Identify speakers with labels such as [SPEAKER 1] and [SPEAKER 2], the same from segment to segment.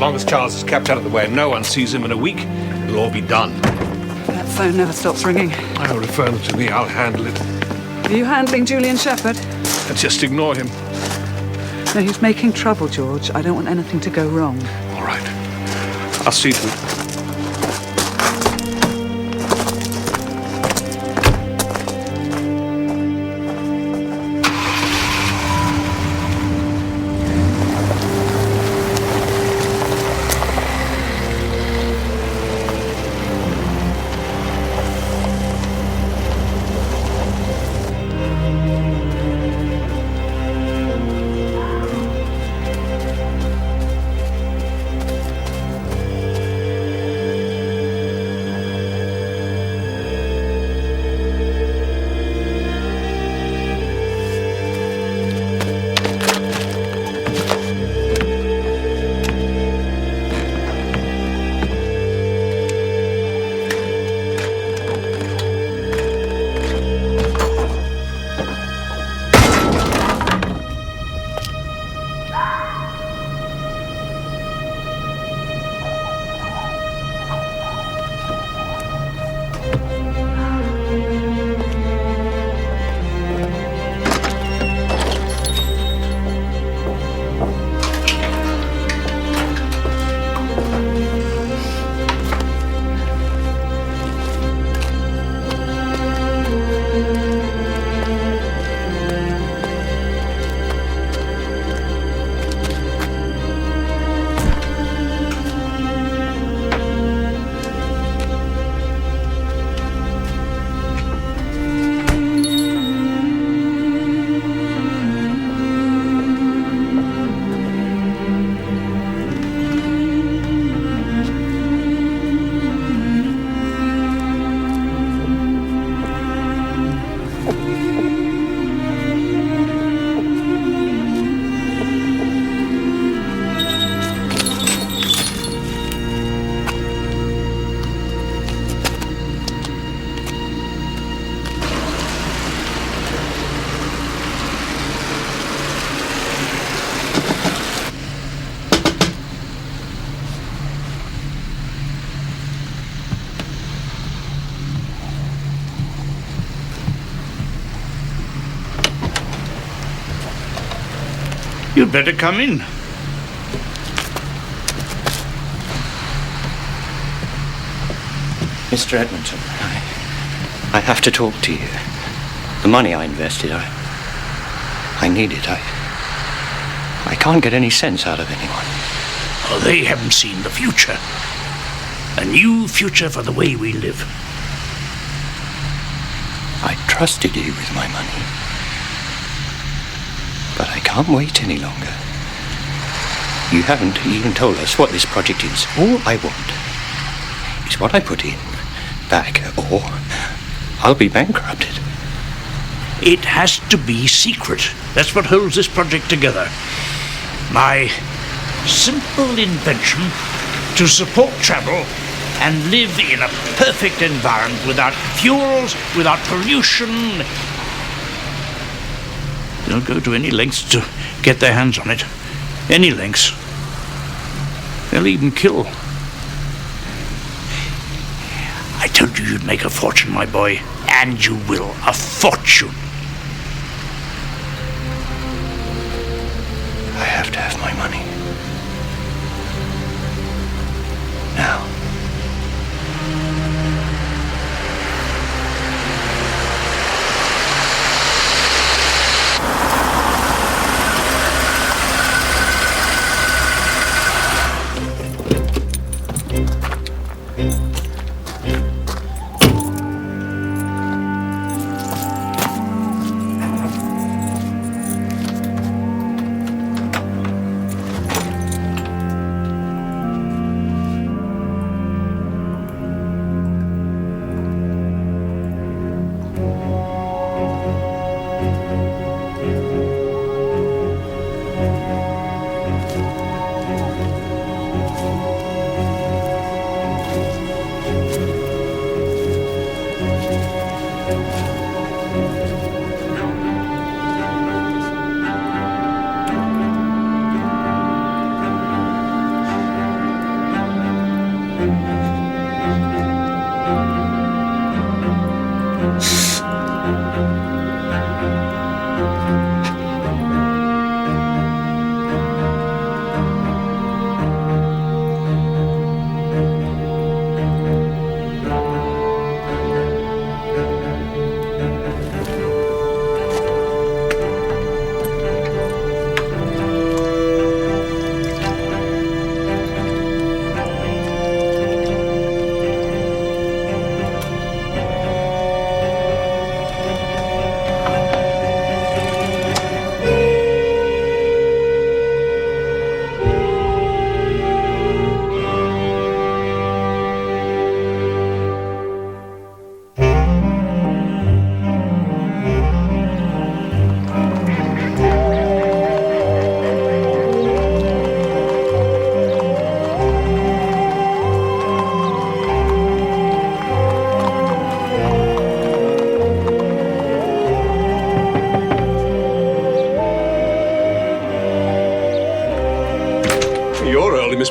[SPEAKER 1] long as Charles is kept out of the way and no one sees him in a week, it'll all be done.
[SPEAKER 2] That phone never stops ringing.
[SPEAKER 1] I'll refer them to me. I'll handle it.
[SPEAKER 2] Are you handling Julian Shepherd?
[SPEAKER 1] Just ignore him.
[SPEAKER 2] No, he's making trouble, George. I don't want anything to go wrong.
[SPEAKER 1] All right. I'll see to it.
[SPEAKER 3] You'd better come in.
[SPEAKER 4] Mr. Edmonton, I have to talk to you. The money I invested, I need it. I can't get any sense out of anyone.
[SPEAKER 3] Oh, they haven't seen the future. A new future for the way we live.
[SPEAKER 4] I trusted you with my money. But I can't wait any longer. You haven't even told us what this project is. All I want is what I put in back, or I'll be bankrupted.
[SPEAKER 3] It has to be secret. That's what holds this project together. My simple invention to support travel and live in a perfect environment without fuels, without pollution. They'll go to any lengths to get their hands on it. Any lengths. They'll even kill. I told you you'd make a fortune, my boy. And you will. A fortune.
[SPEAKER 4] I have to have my money. Now.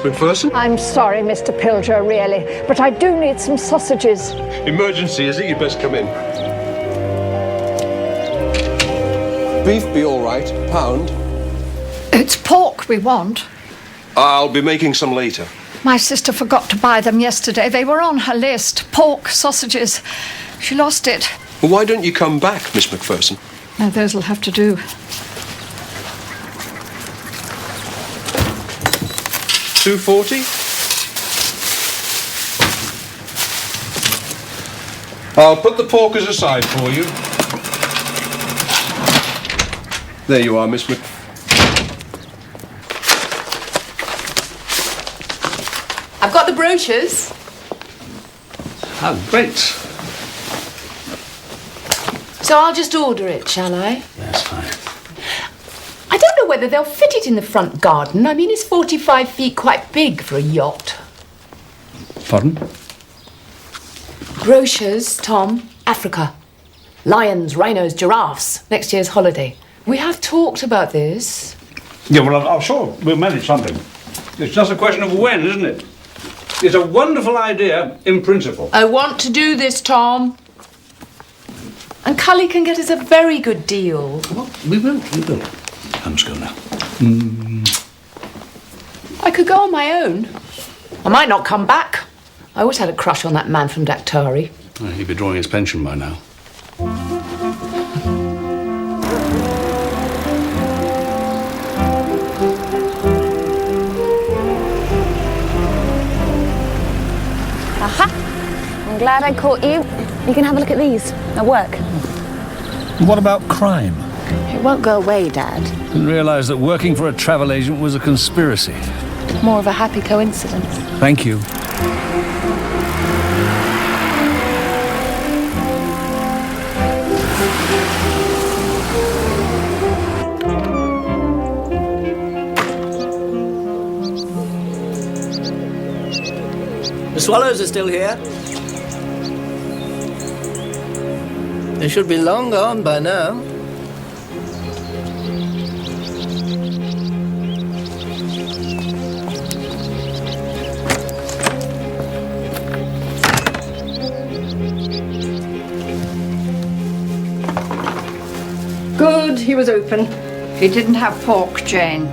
[SPEAKER 1] Miss McPherson.
[SPEAKER 5] I'm sorry, Mr. Pilger, really, but I do need some sausages.
[SPEAKER 1] Emergency, is it? You'd best come in.
[SPEAKER 6] Beef be all right. Pound.
[SPEAKER 5] It's pork we want.
[SPEAKER 6] I'll be making some later.
[SPEAKER 5] My sister forgot to buy them yesterday. They were on her list. Pork, sausages. She lost it.
[SPEAKER 6] Well, why don't you come back, Miss McPherson?
[SPEAKER 5] No, those'll have to do.
[SPEAKER 6] $2.40?
[SPEAKER 1] I'll put the porkers aside for you.
[SPEAKER 6] There you are, Miss Mc...
[SPEAKER 7] I've got the brochures.
[SPEAKER 1] Oh, great.
[SPEAKER 7] So I'll just order it, shall I?
[SPEAKER 3] That's fine.
[SPEAKER 7] I don't know whether they'll fit it in the front garden. I mean, it's 45 feet, quite big for a yacht.
[SPEAKER 3] Pardon?
[SPEAKER 7] Brochures, Tom. Africa. Lions, rhinos, giraffes. Next year's holiday. We have talked about this.
[SPEAKER 3] Yeah, well, I'm sure we'll manage something. It's just a question of when, isn't it? It's a wonderful idea in principle.
[SPEAKER 7] I want to do this, Tom. And Cully can get us a very good deal.
[SPEAKER 3] Well, we will. I must go now.
[SPEAKER 7] I could go on my own. I might not come back. I always had a crush on that man from Daktari.
[SPEAKER 3] Well, he'd be drawing his pension by now.
[SPEAKER 8] Aha! I'm glad I caught you. You can have a look at these at work.
[SPEAKER 9] What about crime?
[SPEAKER 8] It won't go away, Dad.
[SPEAKER 9] Didn't realise that working for a travel agent was a conspiracy.
[SPEAKER 8] More of a happy coincidence.
[SPEAKER 9] Thank you.
[SPEAKER 10] The swallows are still here. They should be long gone by now.
[SPEAKER 5] Good, he was open. He didn't have pork, Jane.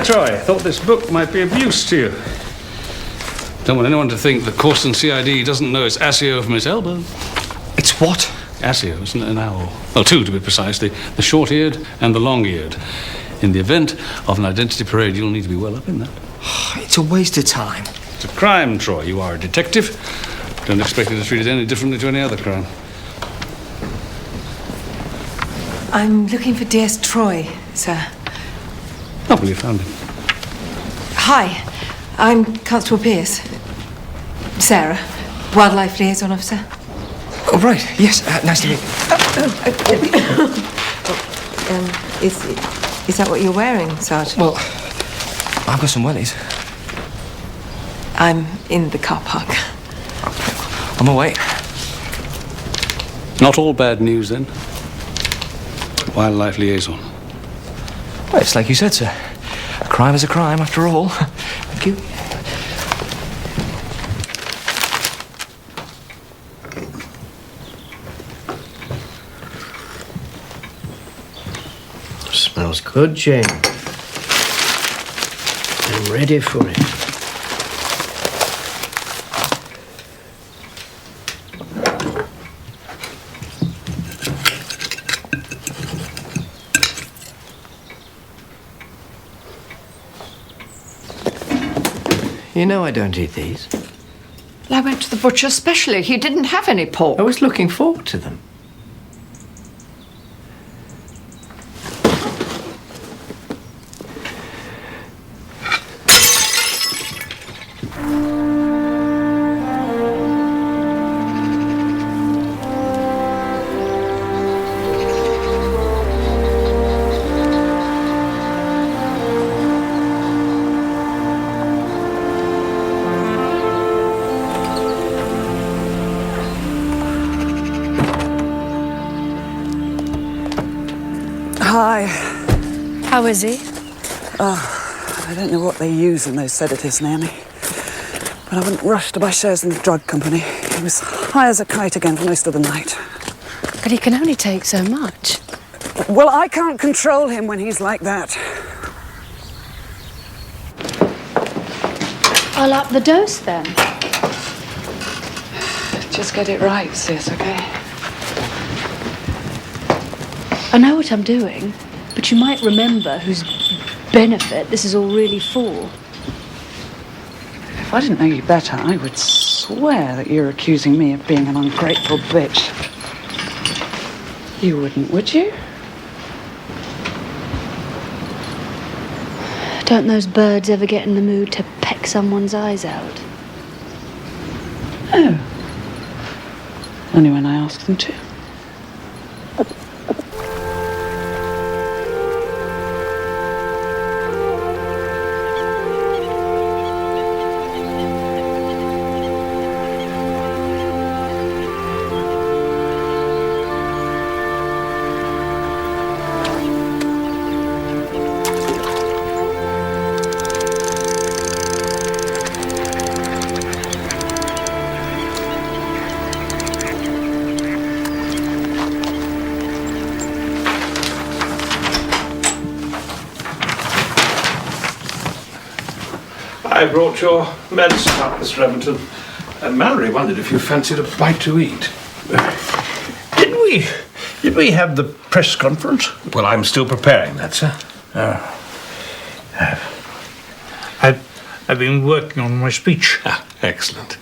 [SPEAKER 3] Troy, I thought this book might be of use to you. Don't want anyone to think that Corson CID doesn't know its ASIO from its elbow.
[SPEAKER 4] It's what?
[SPEAKER 3] ASIO, isn't it? An owl. Well, two to be precise, the short-eared and the long-eared. In the event of an identity parade, you'll need to be well up in that.
[SPEAKER 4] It's a waste of time.
[SPEAKER 3] It's a crime, Troy. You are a detective. Don't expect you to treat it any differently to any other crime.
[SPEAKER 11] I'm looking for DS Troy, sir.
[SPEAKER 3] Oh, well, you found him.
[SPEAKER 11] Hi, I'm Constable Pierce. Sarah, Wildlife Liaison Officer.
[SPEAKER 4] Oh, right. Yes, nice to meet you.
[SPEAKER 11] Is that what you're wearing, Sergeant?
[SPEAKER 4] Well, I've got some wellies.
[SPEAKER 11] I'm in the car park.
[SPEAKER 4] On my way.
[SPEAKER 3] Not all bad news, then. Wildlife Liaison.
[SPEAKER 4] Well, it's like you said, sir. A crime is a crime, after all. Thank you.
[SPEAKER 10] Smells good, Jane. I'm ready for it. You know I don't eat these.
[SPEAKER 5] Well, I went to the butcher specially. He didn't have any pork.
[SPEAKER 10] I was looking forward to them.
[SPEAKER 2] Hi.
[SPEAKER 11] How is he?
[SPEAKER 2] I don't know what they use in those sedatives, Naomi. But I wouldn't rush to buy shares in the drug company. He was high as a kite again for most of the night.
[SPEAKER 11] But he can only take so much.
[SPEAKER 2] Well, I can't control him when he's like that.
[SPEAKER 11] I'll up the dose then.
[SPEAKER 2] Just get it right, sis, okay?
[SPEAKER 11] I know what I'm doing, but you might remember whose benefit this is all really for.
[SPEAKER 2] If I didn't know you better, I would swear that you're accusing me of being an ungrateful bitch. You wouldn't, would you?
[SPEAKER 11] Don't those birds ever get in the mood to peck someone's eyes out?
[SPEAKER 2] Oh. Only when I ask them to.
[SPEAKER 1] I brought your medicine up, Mr. Everton. Mallory wondered if you fancied a bite to eat.
[SPEAKER 3] Did we have the press conference?
[SPEAKER 1] Well, I'm still preparing that, sir.
[SPEAKER 3] I've been working on my speech.
[SPEAKER 1] Ah, excellent.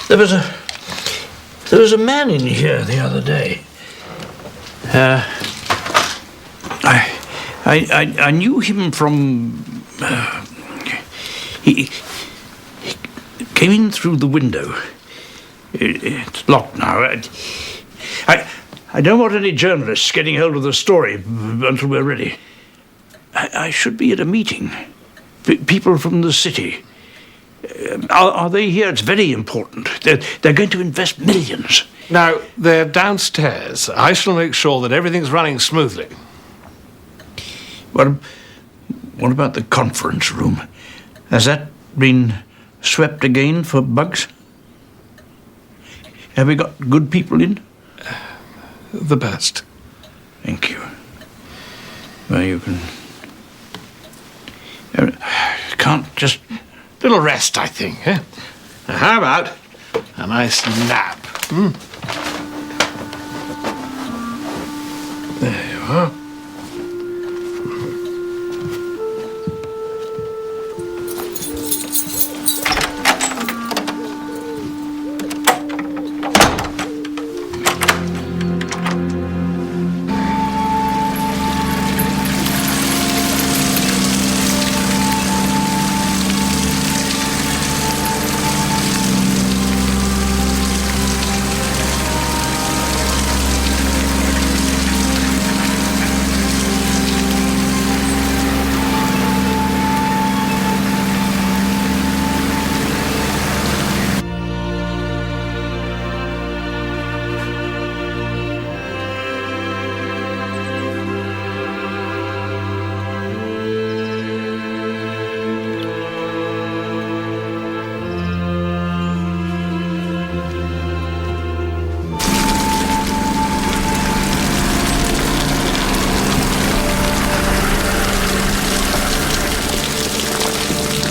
[SPEAKER 3] There was a man in here the other day. I knew him from. He came in through the window. It's locked now. I don't want any journalists getting hold of the story until we're ready. I should be at a meeting. People from the city. Are they here? It's very important. They're going to invest millions.
[SPEAKER 1] Now, they're downstairs. I shall make sure that everything's running smoothly.
[SPEAKER 3] What about the conference room? Has that been swept again for bugs? Have we got good people in?
[SPEAKER 1] The best.
[SPEAKER 3] Thank you. Well, you can... Can't just...
[SPEAKER 1] Little rest, I think, eh? Now, how about a nice nap? There you are.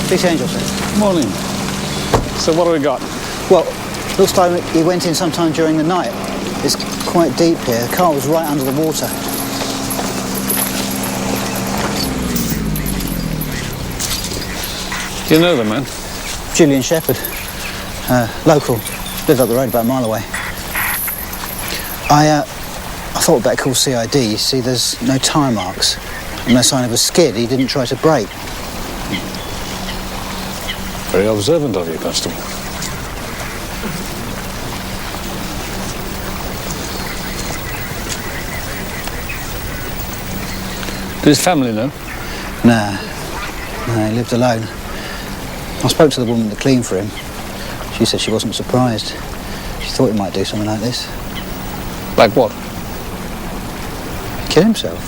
[SPEAKER 12] This Angel says.
[SPEAKER 9] Morning. So what have we got?
[SPEAKER 12] Well, looks like he went in sometime during the night. It's quite deep here. The car was right under the water.
[SPEAKER 9] Do you know the man?
[SPEAKER 12] Julian Shepherd. Local. Lives up the road about a mile away. I thought we'd better call CID. You see, there's no tyre marks. No sign of a skid. He didn't try to brake.
[SPEAKER 9] Very observant of you, Constable. Did his family know?
[SPEAKER 12] Nah, he lived alone. I spoke to the woman that cleaned for him. She said she wasn't surprised. She thought he might do something like this.
[SPEAKER 6] Like what?
[SPEAKER 12] Kill himself.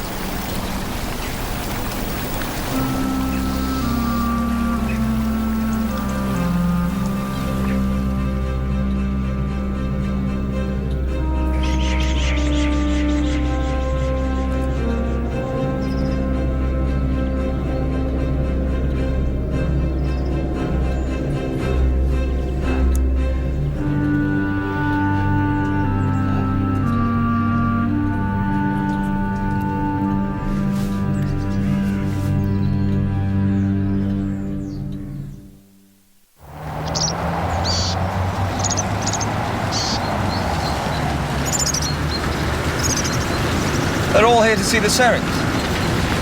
[SPEAKER 13] They're all here to see the Serings.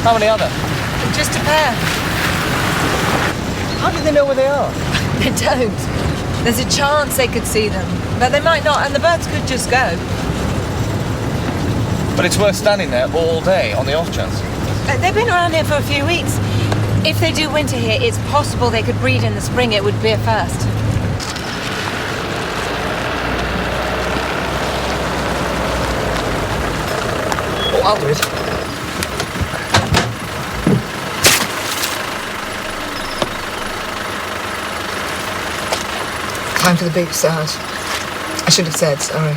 [SPEAKER 13] How many are there?
[SPEAKER 14] Just a pair.
[SPEAKER 13] How do they know where they are?
[SPEAKER 14] They don't. There's a chance they could see them, but they might not, and the birds could just go.
[SPEAKER 13] But it's worth standing there all day on the off chance.
[SPEAKER 14] They've been around here for a few weeks. If they do winter here, it's possible they could breed in the spring. It would be a first.
[SPEAKER 13] Oh, I'll do it.
[SPEAKER 14] Time for the big start. I should have said, sorry.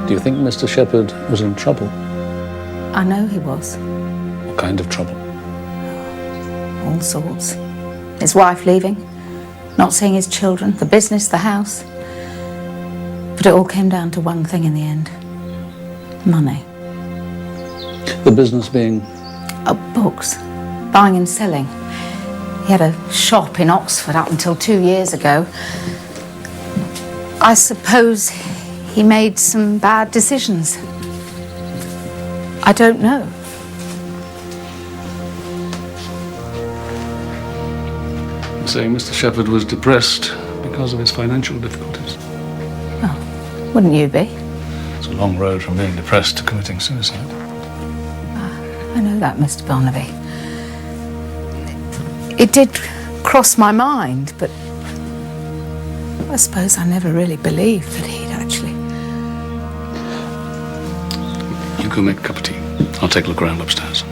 [SPEAKER 9] Do you think Mr. Shepherd was in trouble?
[SPEAKER 15] I know he was.
[SPEAKER 9] What kind of trouble?
[SPEAKER 15] All sorts. His wife leaving, not seeing his children, the business, the house. But it all came down to one thing in the end. Money.
[SPEAKER 9] The business being?
[SPEAKER 15] Books. Buying and selling. He had a shop in Oxford up until 2 years ago. I suppose he made some bad decisions. I don't know.
[SPEAKER 9] You're saying Mr. Shepherd was depressed because of his financial difficulties?
[SPEAKER 15] Oh, wouldn't you be?
[SPEAKER 9] It's a long road from being depressed to committing suicide.
[SPEAKER 15] I know that, Mr. Barnaby. It did cross my mind, but I suppose I never really believed that he'd actually...
[SPEAKER 9] You go make a cup of tea. I'll take a look around upstairs.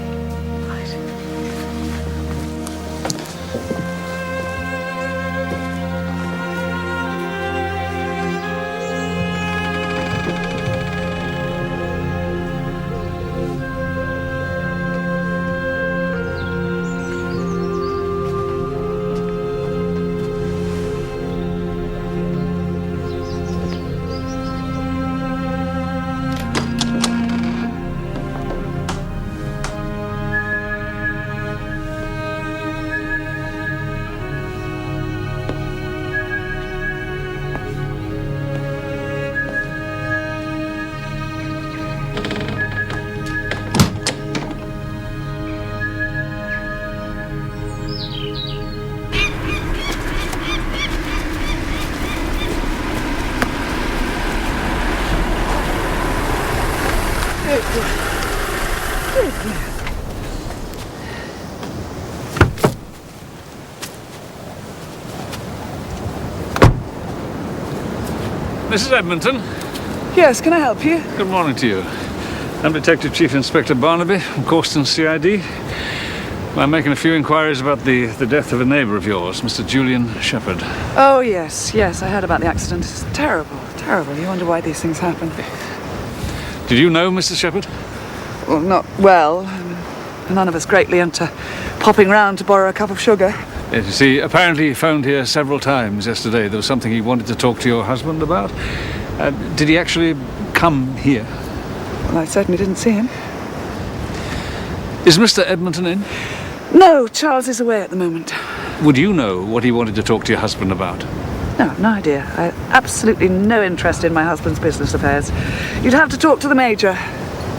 [SPEAKER 9] Mrs. Edmonton?
[SPEAKER 2] Yes, can I help you?
[SPEAKER 9] Good morning to you. I'm Detective Chief Inspector Barnaby from Corston CID. I'm making a few inquiries about the death of a neighbour of yours, Mr. Julian Shepherd.
[SPEAKER 2] Oh, yes, I heard about the accident. It's terrible, terrible. You wonder why these things happen.
[SPEAKER 9] Did you know Mr. Shepherd?
[SPEAKER 2] Well, not well. None of us greatly into popping round to borrow a cup of sugar.
[SPEAKER 9] Yes, you see, apparently he phoned here several times yesterday. There was something he wanted to talk to your husband about. Did he actually come here?
[SPEAKER 2] Well, I certainly didn't see him.
[SPEAKER 9] Is Mr. Edmonton in?
[SPEAKER 2] No, Charles is away at the moment.
[SPEAKER 9] Would you know what he wanted to talk to your husband about?
[SPEAKER 2] No idea. I have absolutely no interest in my husband's business affairs. You'd have to talk to the Major.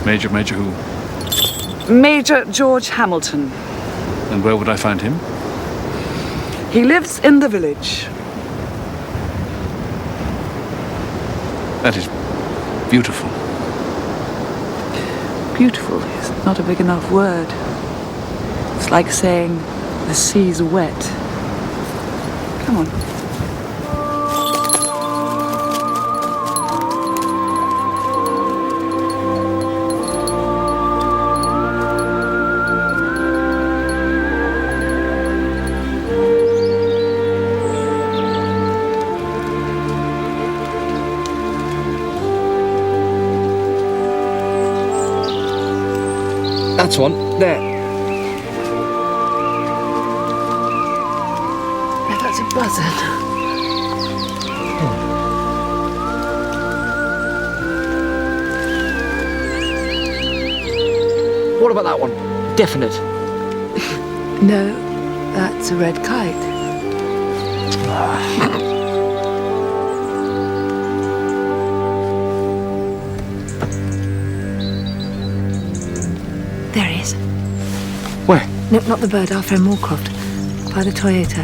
[SPEAKER 9] Major who?
[SPEAKER 2] Major George Hamilton.
[SPEAKER 9] And where would I find him?
[SPEAKER 2] He lives in the village.
[SPEAKER 9] That is beautiful.
[SPEAKER 2] Beautiful is not a big enough word. It's like saying the sea's wet. Come on.
[SPEAKER 13] That's one. There.
[SPEAKER 7] Yeah, that's a buzzard.
[SPEAKER 13] What about that one? Definite.
[SPEAKER 7] No, that's a red kite. There he is.
[SPEAKER 13] Where?
[SPEAKER 7] No, not the bird, our friend Moorcroft. By the Toyota.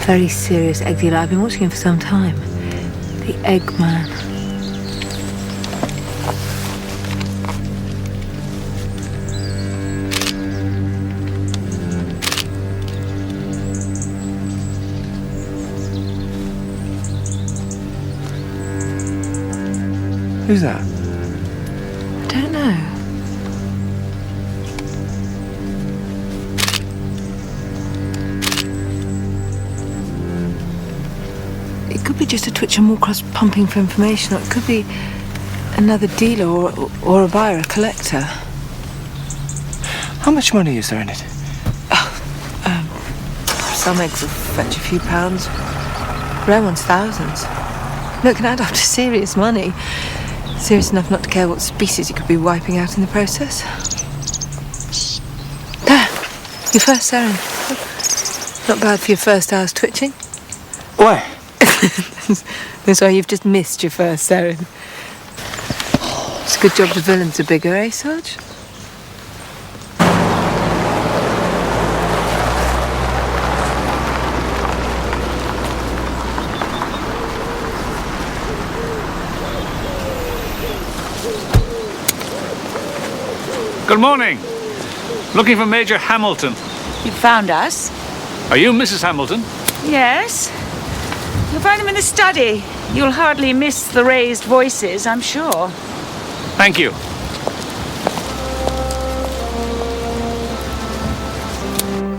[SPEAKER 7] Very serious egg dealer. I've been watching him for some time. The Eggman.
[SPEAKER 13] Who's that?
[SPEAKER 7] I don't know. It could be just a twitcher Moorcroft's pumping for information, or it could be another dealer or a buyer, a collector.
[SPEAKER 13] How much money is there in it?
[SPEAKER 7] Some eggs will fetch a few pounds. Rare ones, thousands. No, it can add up to serious money. Serious enough not to care what species you could be wiping out in the process. There, your first serum. Not bad for your first hour's twitching.
[SPEAKER 13] Why?
[SPEAKER 7] That's why you've just missed your first serum. It's a good job the villains are bigger, eh, Sarge?
[SPEAKER 9] Good morning. Looking for Major Hamilton.
[SPEAKER 16] You found us?
[SPEAKER 9] Are you Mrs. Hamilton?
[SPEAKER 16] Yes. You'll find him in the study. You'll hardly miss the raised voices, I'm sure.
[SPEAKER 9] Thank you.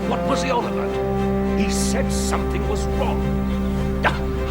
[SPEAKER 3] What was he on about? He said something was wrong.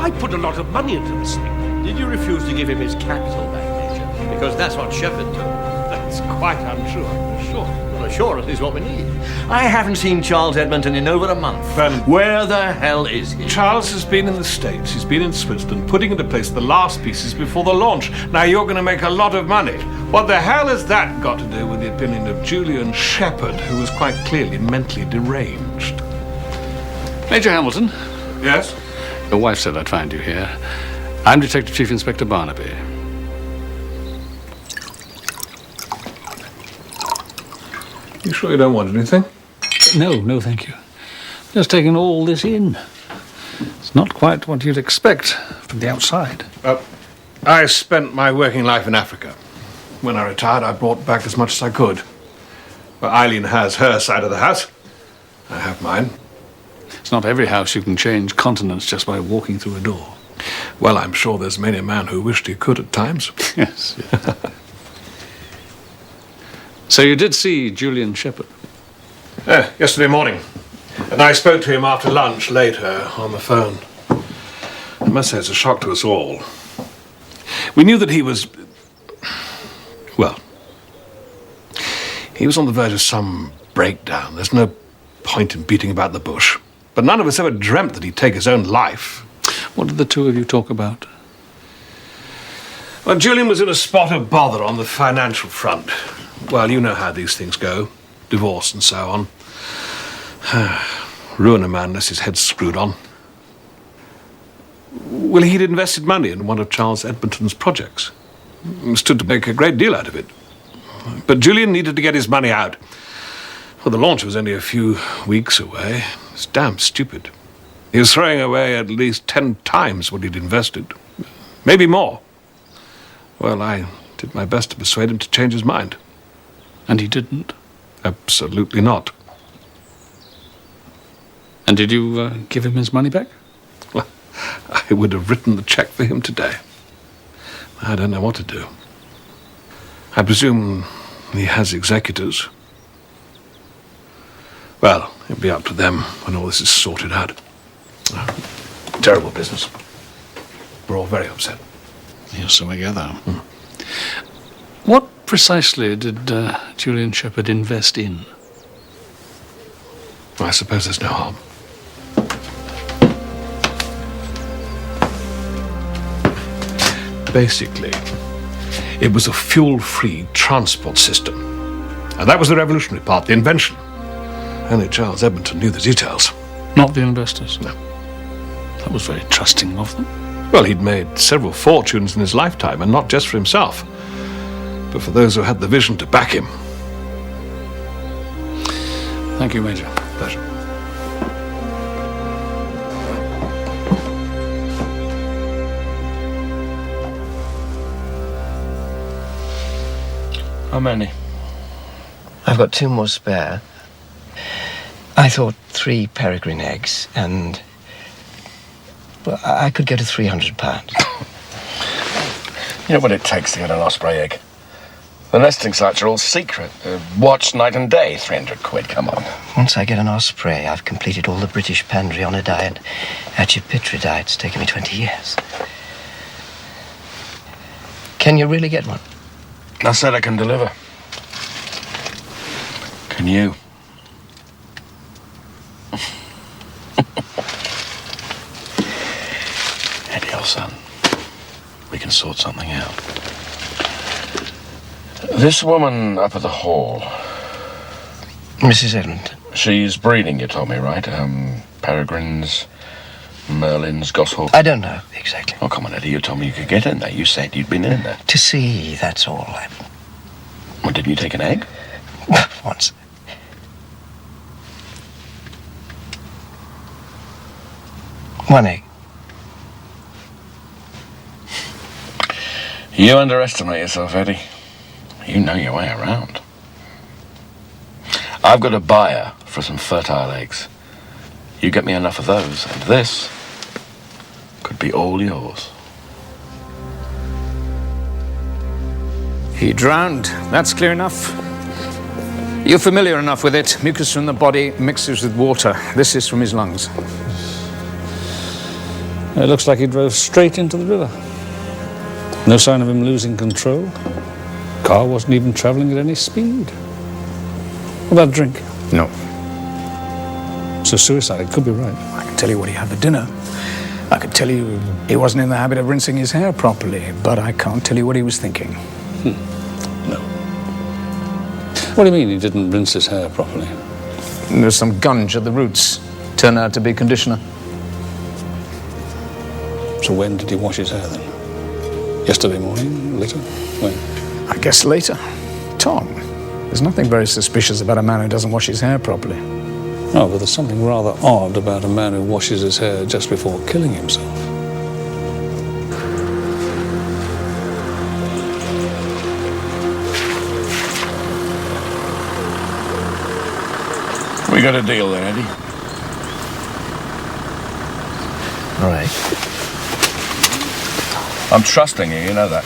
[SPEAKER 3] I put a lot of money into this thing.
[SPEAKER 17] Did you refuse to give him his capital back, Major? Because that's what Shepherd told.
[SPEAKER 3] That's quite untrue, I'm sure.
[SPEAKER 17] Well, assurance is what we need. I haven't seen Charles Edmonton in over a month. Where the hell is he?
[SPEAKER 1] Charles has been in the States. He's been in Switzerland, putting into place the last pieces before the launch. Now you're going to make a lot of money. What the hell has that got to do with the opinion of Julian Shepherd, who was quite clearly mentally deranged?
[SPEAKER 9] Major Hamilton?
[SPEAKER 1] Yes?
[SPEAKER 9] Your wife said I'd find you here. I'm Detective Chief Inspector Barnaby.
[SPEAKER 1] You sure you don't want anything?
[SPEAKER 9] No, thank you. Just taking all this in. It's not quite what you'd expect from the outside.
[SPEAKER 1] I spent my working life in Africa. When I retired, I brought back as much as I could. Well, Eileen has her side of the house. I have mine.
[SPEAKER 9] It's not every house you can change continents just by walking through a door.
[SPEAKER 1] Well, I'm sure there's many a man who wished he could at times.
[SPEAKER 9] Yes. So you did see Julian Shepherd?
[SPEAKER 1] Yesterday morning. And I spoke to him after lunch later on the phone. I must say it's a shock to us all. We knew that he was... well, he was on the verge of some breakdown. There's no point in beating about the bush. But none of us ever dreamt that he'd take his own life.
[SPEAKER 9] What did the two of you talk about?
[SPEAKER 1] Well, Julian was in a spot of bother on the financial front. Well, you know how these things go. Divorce and so on. Ruin a man unless his head's screwed on. Well, he'd invested money in one of Charles Edmonton's projects. Stood to make a great deal out of it. But Julian needed to get his money out. Well, the launch was only a few weeks away. It's damn stupid. He was throwing away at least 10 times what he'd invested. Maybe more. Well, I did my best to persuade him to change his mind.
[SPEAKER 9] And he didn't?
[SPEAKER 1] Absolutely not.
[SPEAKER 9] And did you give him his money back?
[SPEAKER 1] Well, I would have written the cheque for him today. I don't know what to do. I presume he has executors. Well, it'll be up to them when all this is sorted out. Terrible business. We're all very upset.
[SPEAKER 9] Yes, so I gather. What precisely did Julian Shepherd invest in?
[SPEAKER 1] Well, I suppose there's no harm. Basically, it was a fuel-free transport system. And that was the revolutionary part, the invention. Only Charles Edmonton knew the details.
[SPEAKER 9] Not the investors?
[SPEAKER 1] No.
[SPEAKER 9] That was very trusting of them.
[SPEAKER 1] Well, he'd made several fortunes in his lifetime, and not just for himself, but for those who had the vision to back him.
[SPEAKER 9] Thank you, Major.
[SPEAKER 1] Pleasure.
[SPEAKER 17] How many? I've got 2 more spare. I thought 3 peregrine eggs, and well, I could go to £300.
[SPEAKER 18] You know what it takes to get an osprey egg? The nesting sites are all secret. Watched night and day, 300 quid, come on.
[SPEAKER 17] Once I get an osprey, I've completed all the British Pandrionidae and Achipitridæ. It's taken me 20 years. Can you really get one?
[SPEAKER 18] I said I can deliver. Can you? Eddie, old son, we can sort something out. This woman up at the hall...
[SPEAKER 17] Mrs. Edmonton.
[SPEAKER 18] She's breeding, you told me, right? Peregrines, Merlins, Goshawks.
[SPEAKER 17] I don't know exactly.
[SPEAKER 18] Oh, come on, Eddie, you told me you could get in there. You said you'd been in there.
[SPEAKER 17] To see, that's all.
[SPEAKER 18] Well, didn't you take an egg?
[SPEAKER 17] Once. One egg.
[SPEAKER 18] You underestimate yourself, Eddie. You know your way around. I've got a buyer for some fertile eggs. You get me enough of those, and this could be all yours.
[SPEAKER 19] He drowned. That's clear enough. You're familiar enough with it. Mucus from the body mixes with water. This is from his lungs.
[SPEAKER 9] It looks like he drove straight into the river. No sign of him losing control. Car wasn't even travelling at any speed. What about a drink?
[SPEAKER 19] No.
[SPEAKER 9] So suicide, it could be right.
[SPEAKER 19] I can tell you what he had for dinner. I could tell you he wasn't in the habit of rinsing his hair properly, but I can't tell you what he was thinking.
[SPEAKER 9] No. What do you mean he didn't rinse his hair properly?
[SPEAKER 19] There's some gunge at the roots. Turned out to be conditioner.
[SPEAKER 9] So when did he wash his hair then? Yesterday morning? Later? When?
[SPEAKER 19] I guess later. Tom, there's nothing very suspicious about a man who doesn't wash his hair properly.
[SPEAKER 9] No, but there's something rather odd about a man who washes his hair just before killing himself.
[SPEAKER 18] We got a deal then, Eddie.
[SPEAKER 17] All right.
[SPEAKER 18] I'm trusting you, you know that.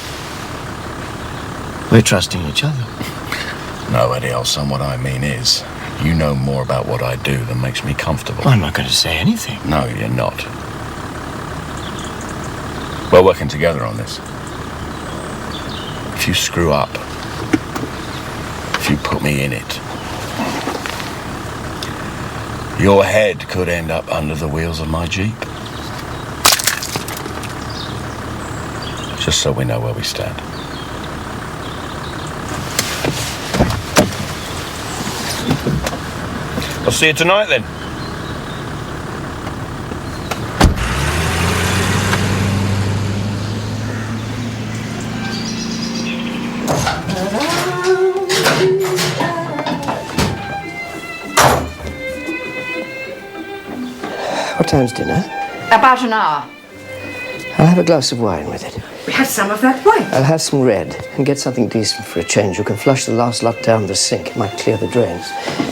[SPEAKER 17] We're trusting each other.
[SPEAKER 18] No, Eddie, old son, what I mean is, you know more about what I do than makes me comfortable.
[SPEAKER 17] I'm not going to say anything.
[SPEAKER 18] No, you're not. We're working together on this. If you screw up, if you put me in it, your head could end up under the wheels of my Jeep. Just so we know where we stand. I'll see you tonight then.
[SPEAKER 17] What time's dinner?
[SPEAKER 5] About an hour.
[SPEAKER 17] I'll have a glass of wine with it.
[SPEAKER 5] We have some of that wine.
[SPEAKER 17] I'll have some red and get something decent for a change. You can flush the last lot down the sink. It might clear the drains.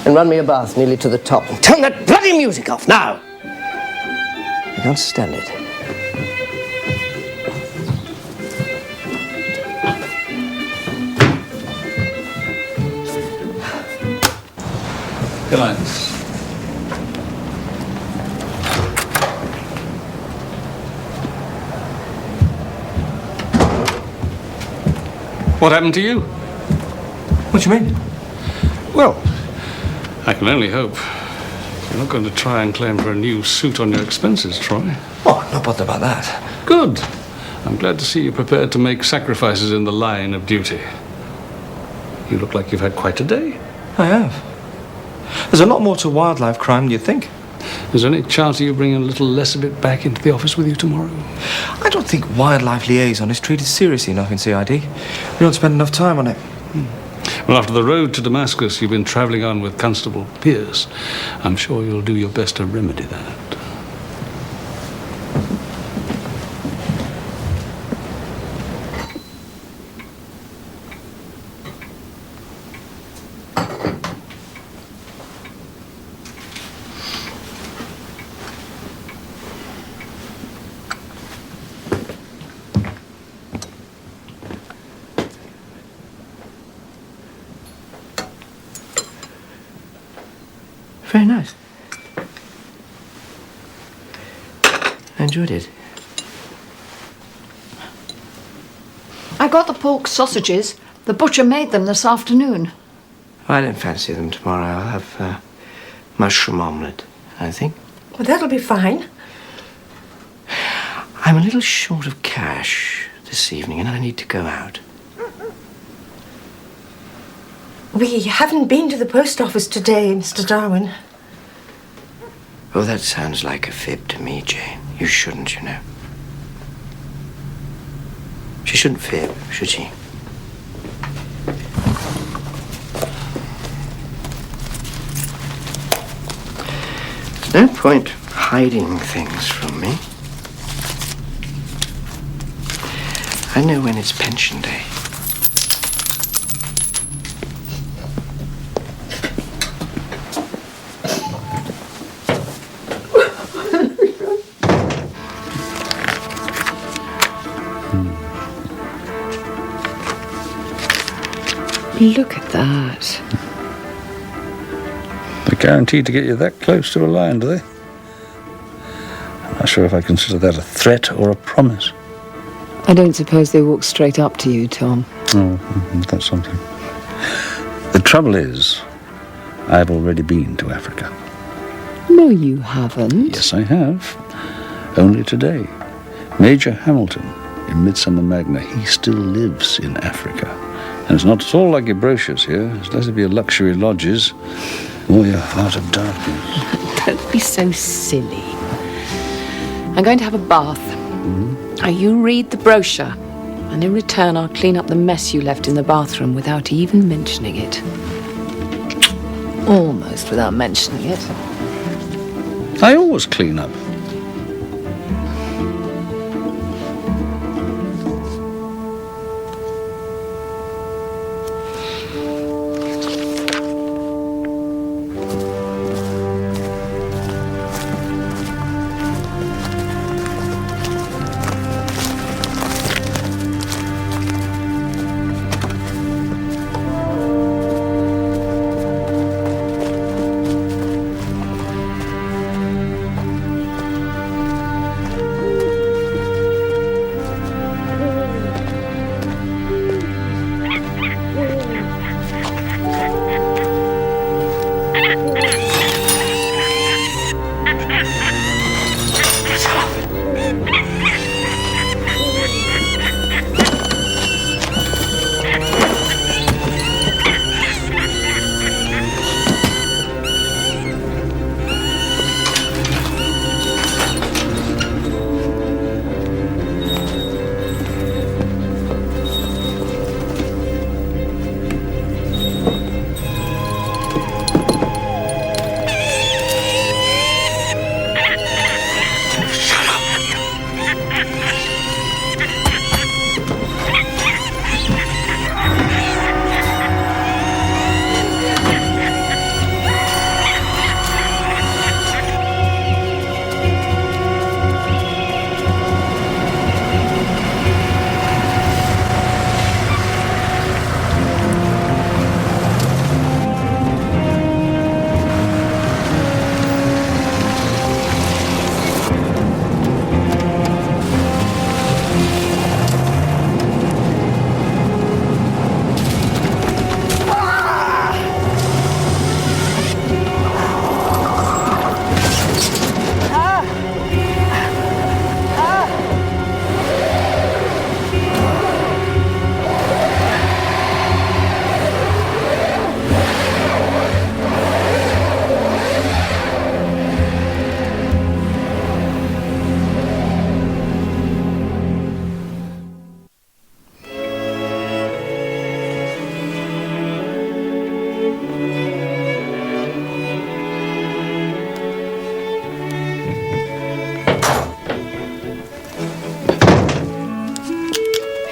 [SPEAKER 17] And run me a bath nearly to the top. And turn that bloody music off now! I can't stand it.
[SPEAKER 9] Good night. What happened to you?
[SPEAKER 13] What do you mean?
[SPEAKER 9] Well, I can only hope you're not going to try and claim for a new suit on your expenses, Troy.
[SPEAKER 13] Oh, I'm not bothered about that.
[SPEAKER 9] Good. I'm glad to see you prepared to make sacrifices in the line of duty. You look like you've had quite a day.
[SPEAKER 13] I have. There's a lot more to wildlife crime than you think.
[SPEAKER 9] Is there any chance of you bringing a little less of it back into the office with you tomorrow?
[SPEAKER 13] I don't think wildlife liaison is treated seriously enough in CID. We don't spend enough time on it.
[SPEAKER 9] Well, after the road to Damascus you've been travelling on with Constable Pierce, I'm sure you'll do your best to remedy that.
[SPEAKER 17] Very nice. I enjoyed it.
[SPEAKER 5] I got the pork sausages. The butcher made them this afternoon.
[SPEAKER 17] I don't fancy them tomorrow. I'll have mushroom omelette, I think.
[SPEAKER 7] Well, that'll be fine.
[SPEAKER 17] I'm a little short of cash this evening and I need to go out.
[SPEAKER 7] We haven't been to the post office today, Mr. Darwin.
[SPEAKER 17] Oh, that sounds like a fib to me, Jane. You shouldn't, you know. She shouldn't fib, should she? There's no point hiding things from me. I know when it's pension day.
[SPEAKER 2] Look at that.
[SPEAKER 9] They're guaranteed to get you that close to a lion, do they? I'm not sure if I consider that a threat or a promise.
[SPEAKER 2] I don't suppose they walk straight up to you, Tom.
[SPEAKER 9] Oh, that's something. The trouble is, I've already been to Africa.
[SPEAKER 2] No, you haven't.
[SPEAKER 9] Yes, I have. Only today. Major Hamilton in Midsomer Magna, he still lives in Africa. And it's not at all like your brochures here. It's less of your luxury lodges or your heart of darkness.
[SPEAKER 2] Don't be so silly. I'm going to have a bath. Now, you read the brochure, and in return I'll clean up the mess you left in the bathroom without even mentioning it. Almost without mentioning it.
[SPEAKER 9] I always clean up.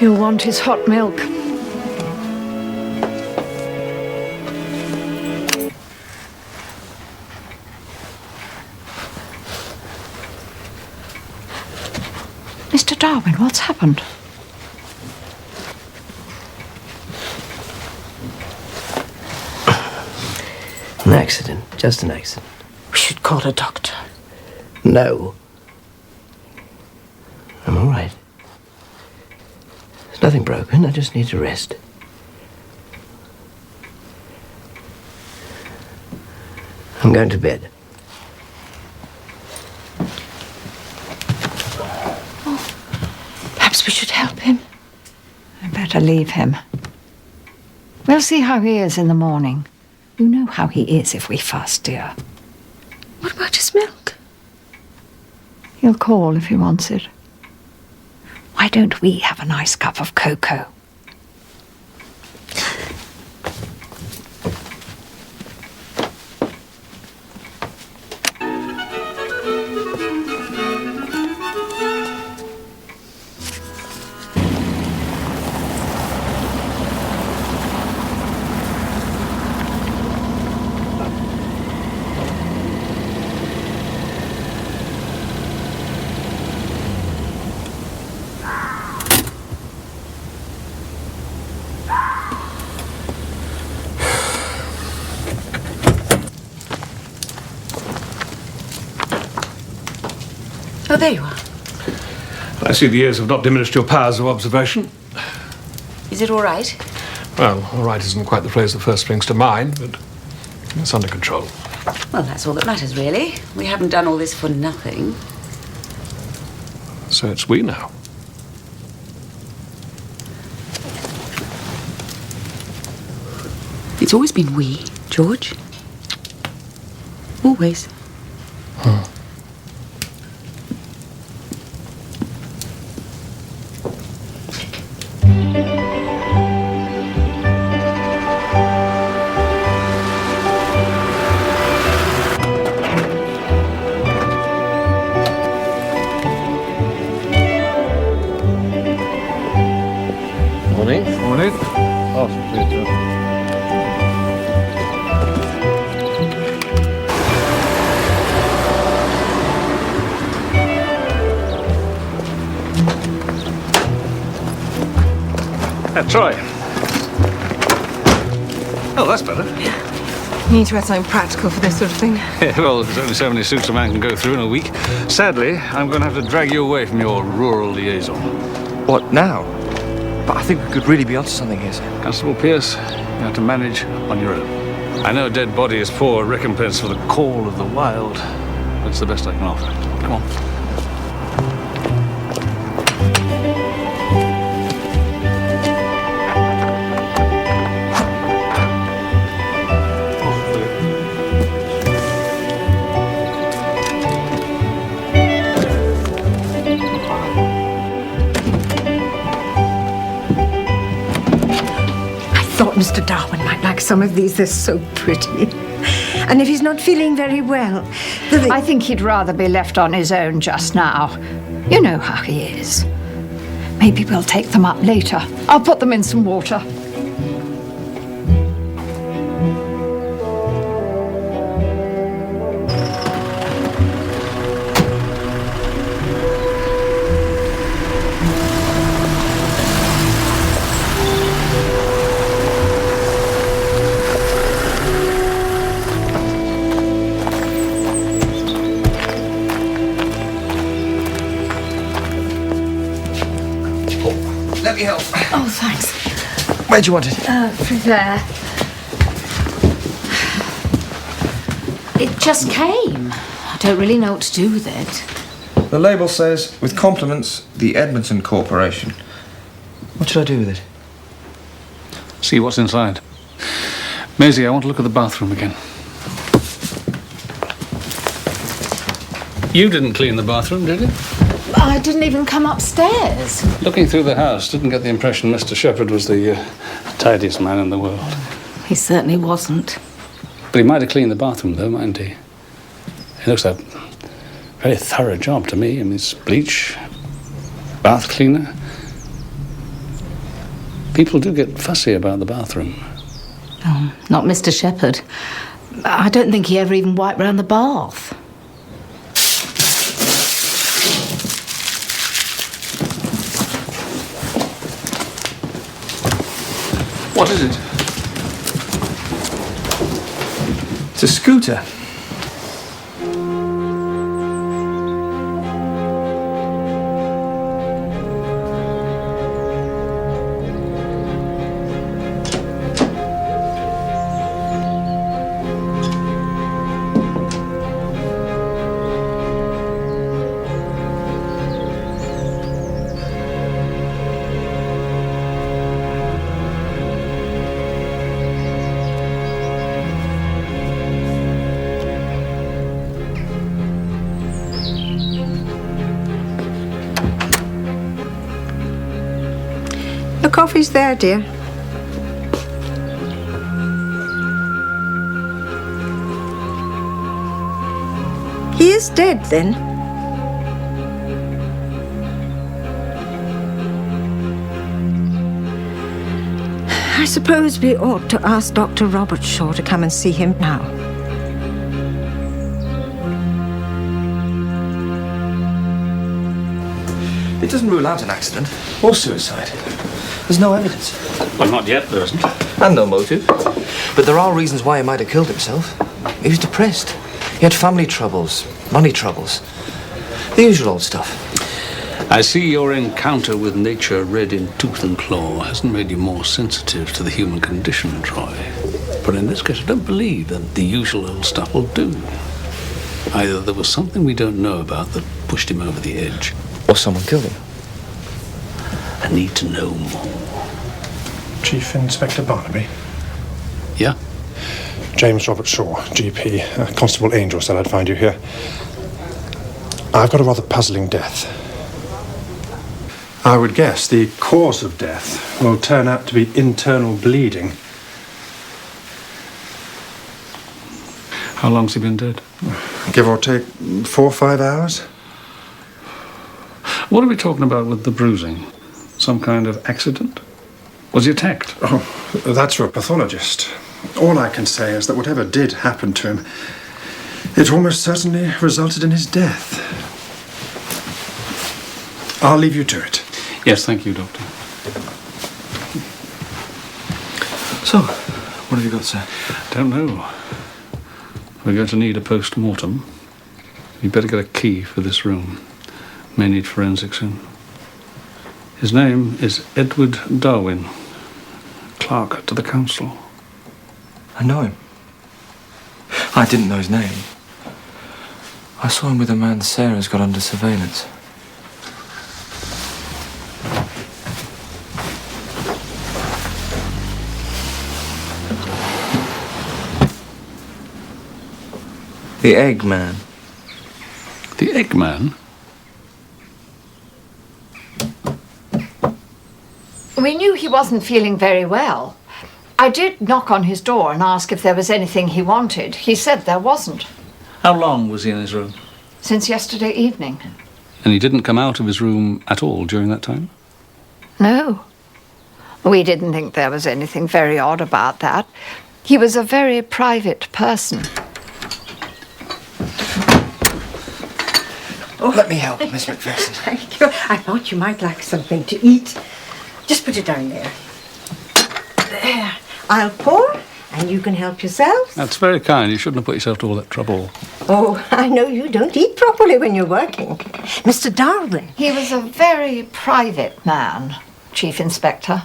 [SPEAKER 5] He'll want his hot milk. Mr. Darwin, what's happened?
[SPEAKER 17] An accident. Just an accident.
[SPEAKER 14] We should call a doctor.
[SPEAKER 17] No. I'm all right. There's nothing broken. I just need to rest. I'm going to bed.
[SPEAKER 5] Perhaps we should help him. I'd better leave him. We'll see how he is in the morning. You know how he is if we fuss, dear.
[SPEAKER 11] What about his milk?
[SPEAKER 5] He'll call if he wants it. Why don't we have a nice cup of cocoa?
[SPEAKER 14] Oh, there you are.
[SPEAKER 1] I see the years have not diminished your powers of observation.
[SPEAKER 14] Is it all right?
[SPEAKER 1] Well, all right isn't quite the phrase that first springs to mind, but it's under control.
[SPEAKER 14] Well, that's all that matters, really. We haven't done all this for nothing.
[SPEAKER 1] So it's we now.
[SPEAKER 14] It's always been we, George. Always.
[SPEAKER 1] Troy. Oh, that's better.
[SPEAKER 7] You need to have something practical for this sort of thing.
[SPEAKER 9] Yeah, well, there's only so many suits a man can go through in a week. Sadly, I'm going to have to drag you away from your rural liaison.
[SPEAKER 13] What, now? But I think we could really be onto something here, sir.
[SPEAKER 9] Constable Pierce, you have to manage on your own. I know a dead body is poor recompense for the call of the wild. That's the best I can offer. Come on.
[SPEAKER 5] Mr. Darwin might like some of these. They're so pretty. And if he's not feeling very well... I think he'd rather be left on his own just now. You know how he is. Maybe we'll take them up later. I'll put them in some water.
[SPEAKER 13] Let me help.
[SPEAKER 11] Oh, thanks.
[SPEAKER 13] Where'd you want it?
[SPEAKER 11] Through there. It just came. I don't really know what to do with it.
[SPEAKER 13] The label says, with compliments, the Edmonton Corporation. What should I do with it?
[SPEAKER 9] See what's inside. Maisie, I want to look at the bathroom again. You didn't clean the bathroom, did you?
[SPEAKER 11] I didn't even come upstairs.
[SPEAKER 9] Looking through the house, didn't get the impression Mr. Shepherd was the tidiest man in the world.
[SPEAKER 11] He certainly wasn't.
[SPEAKER 9] But he might have cleaned the bathroom, though, mightn't he? It looks like a very thorough job to me. I mean, it's bleach, bath cleaner, People do get fussy about the bathroom.
[SPEAKER 15] Oh, not Mr. Shepherd. I don't think he ever even wiped round the bath.
[SPEAKER 13] What is it? It's a scooter.
[SPEAKER 5] The coffee's there, dear. He is dead, then? I suppose we ought to ask Dr. Robert Shaw to come and see him now.
[SPEAKER 13] It doesn't rule out an accident or suicide. There's no evidence.
[SPEAKER 9] Well, not yet, there isn't.
[SPEAKER 13] And no motive. But there are reasons why he might have killed himself. He was depressed. He had family troubles, money troubles. The usual old stuff.
[SPEAKER 9] I see your encounter with nature red in tooth and claw hasn't made you more sensitive to the human condition, Troy. But in this case, I don't believe that the usual old stuff will do. Either there was something we don't know about that pushed him over the edge.
[SPEAKER 13] Or someone killed him.
[SPEAKER 9] I need to know more.
[SPEAKER 20] Chief Inspector Barnaby?
[SPEAKER 9] Yeah?
[SPEAKER 20] James Robert Shaw, GP. Constable Angel said I'd find you here. I've got a rather puzzling death. I would guess the cause of death will turn out to be internal bleeding.
[SPEAKER 9] How long's he been dead?
[SPEAKER 20] Give or take 4 or 5 hours.
[SPEAKER 9] What are we talking about with the bruising? Some kind of accident? Was he attacked?
[SPEAKER 20] Oh, that's for a pathologist. All I can say is that whatever did happen to him, it almost certainly resulted in his death. I'll leave you to it.
[SPEAKER 9] Yes, thank you, Doctor.
[SPEAKER 13] So, what have you got, sir?
[SPEAKER 9] Don't know. We're going to need a post-mortem. You'd better get a key for this room. May need forensics in. His name is Edward Darwin, clerk to the council.
[SPEAKER 13] I know him. I didn't know his name. I saw him with a man Sarah's got under surveillance. The Eggman.
[SPEAKER 9] The Eggman?
[SPEAKER 5] We knew he wasn't feeling very well. I did knock on his door and ask if there was anything he wanted. He said there wasn't.
[SPEAKER 9] How long was he in his room?
[SPEAKER 5] Since yesterday evening.
[SPEAKER 9] And he didn't come out of his room at all during that time?
[SPEAKER 5] No. We didn't think there was anything very odd about that. He was a very private person.
[SPEAKER 13] Oh, let me help, Miss Macpherson.
[SPEAKER 21] Thank you. I thought you might like something to eat. Just put it down there. There. I'll pour, and you can help yourselves.
[SPEAKER 9] That's very kind. You shouldn't have put yourself to all that trouble.
[SPEAKER 21] Oh, I know you don't eat properly when you're working. Mr. Darwin.
[SPEAKER 5] He was a very private man, Chief Inspector.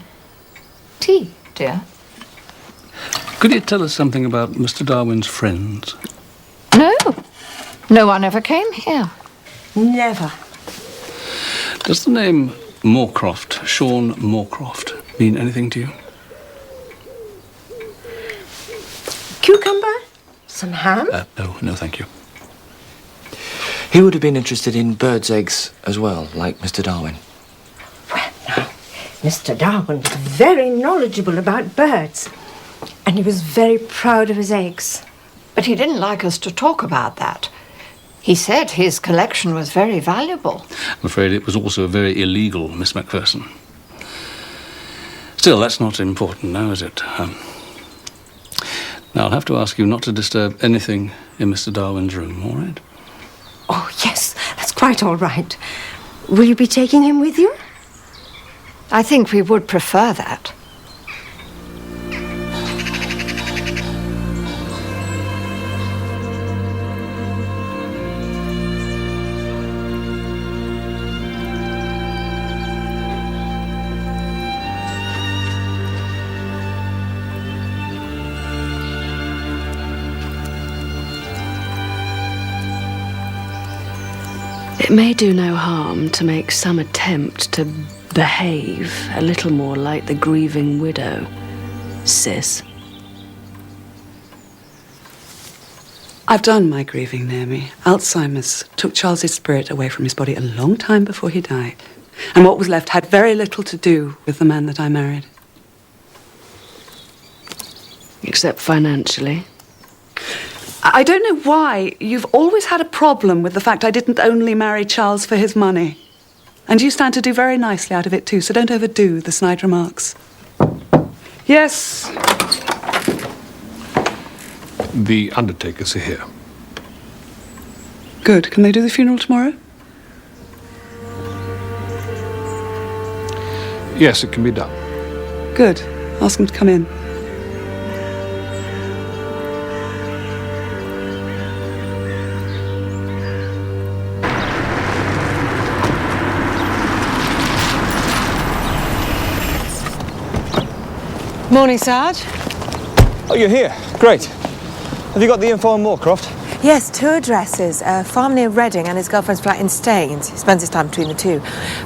[SPEAKER 5] Tea, dear.
[SPEAKER 9] Could you tell us something about Mr. Darwin's friends?
[SPEAKER 5] No. No one ever came here.
[SPEAKER 21] Never.
[SPEAKER 9] Does the name Moorcroft, Sean Moorcroft, mean anything to you?
[SPEAKER 21] Cucumber? Some ham?
[SPEAKER 9] No, thank you.
[SPEAKER 13] He would have been interested in birds' eggs as well, like Mr. Darwin.
[SPEAKER 21] Well, now, Mr. Darwin was very knowledgeable about birds. And he was very proud of his eggs.
[SPEAKER 5] But he didn't like us to talk about that. He said his collection was very valuable.
[SPEAKER 9] I'm afraid it was also very illegal, Miss Macpherson. Still, that's not important now, is it? Now, I'll have to ask you not to disturb anything in Mr. Darwin's room, all right?
[SPEAKER 21] Oh, yes, that's quite all right. Will you be taking him with you?
[SPEAKER 5] I think we would prefer that.
[SPEAKER 11] It may do no harm to make some attempt to behave a little more like the grieving widow, sis.
[SPEAKER 8] I've done my grieving, Naomi. Alzheimer's took Charles's spirit away from his body a long time before he died. And what was left had very little to do with the man that I married.
[SPEAKER 11] Except financially.
[SPEAKER 8] I don't know why you've always had a problem with the fact I didn't only marry Charles for his money. And you stand to do very nicely out of it too, so don't overdo the snide remarks. Yes?
[SPEAKER 1] The undertakers are here.
[SPEAKER 8] Good. Can they do the funeral tomorrow?
[SPEAKER 1] Yes, it can be done.
[SPEAKER 8] Good. Ask them to come in.
[SPEAKER 7] Morning, Sarge.
[SPEAKER 13] Oh, you're here. Great. Have you got the info on Moorcroft?
[SPEAKER 7] Yes, 2 addresses. A farm near Reading and his girlfriend's flat in Staines. He spends his time between the two.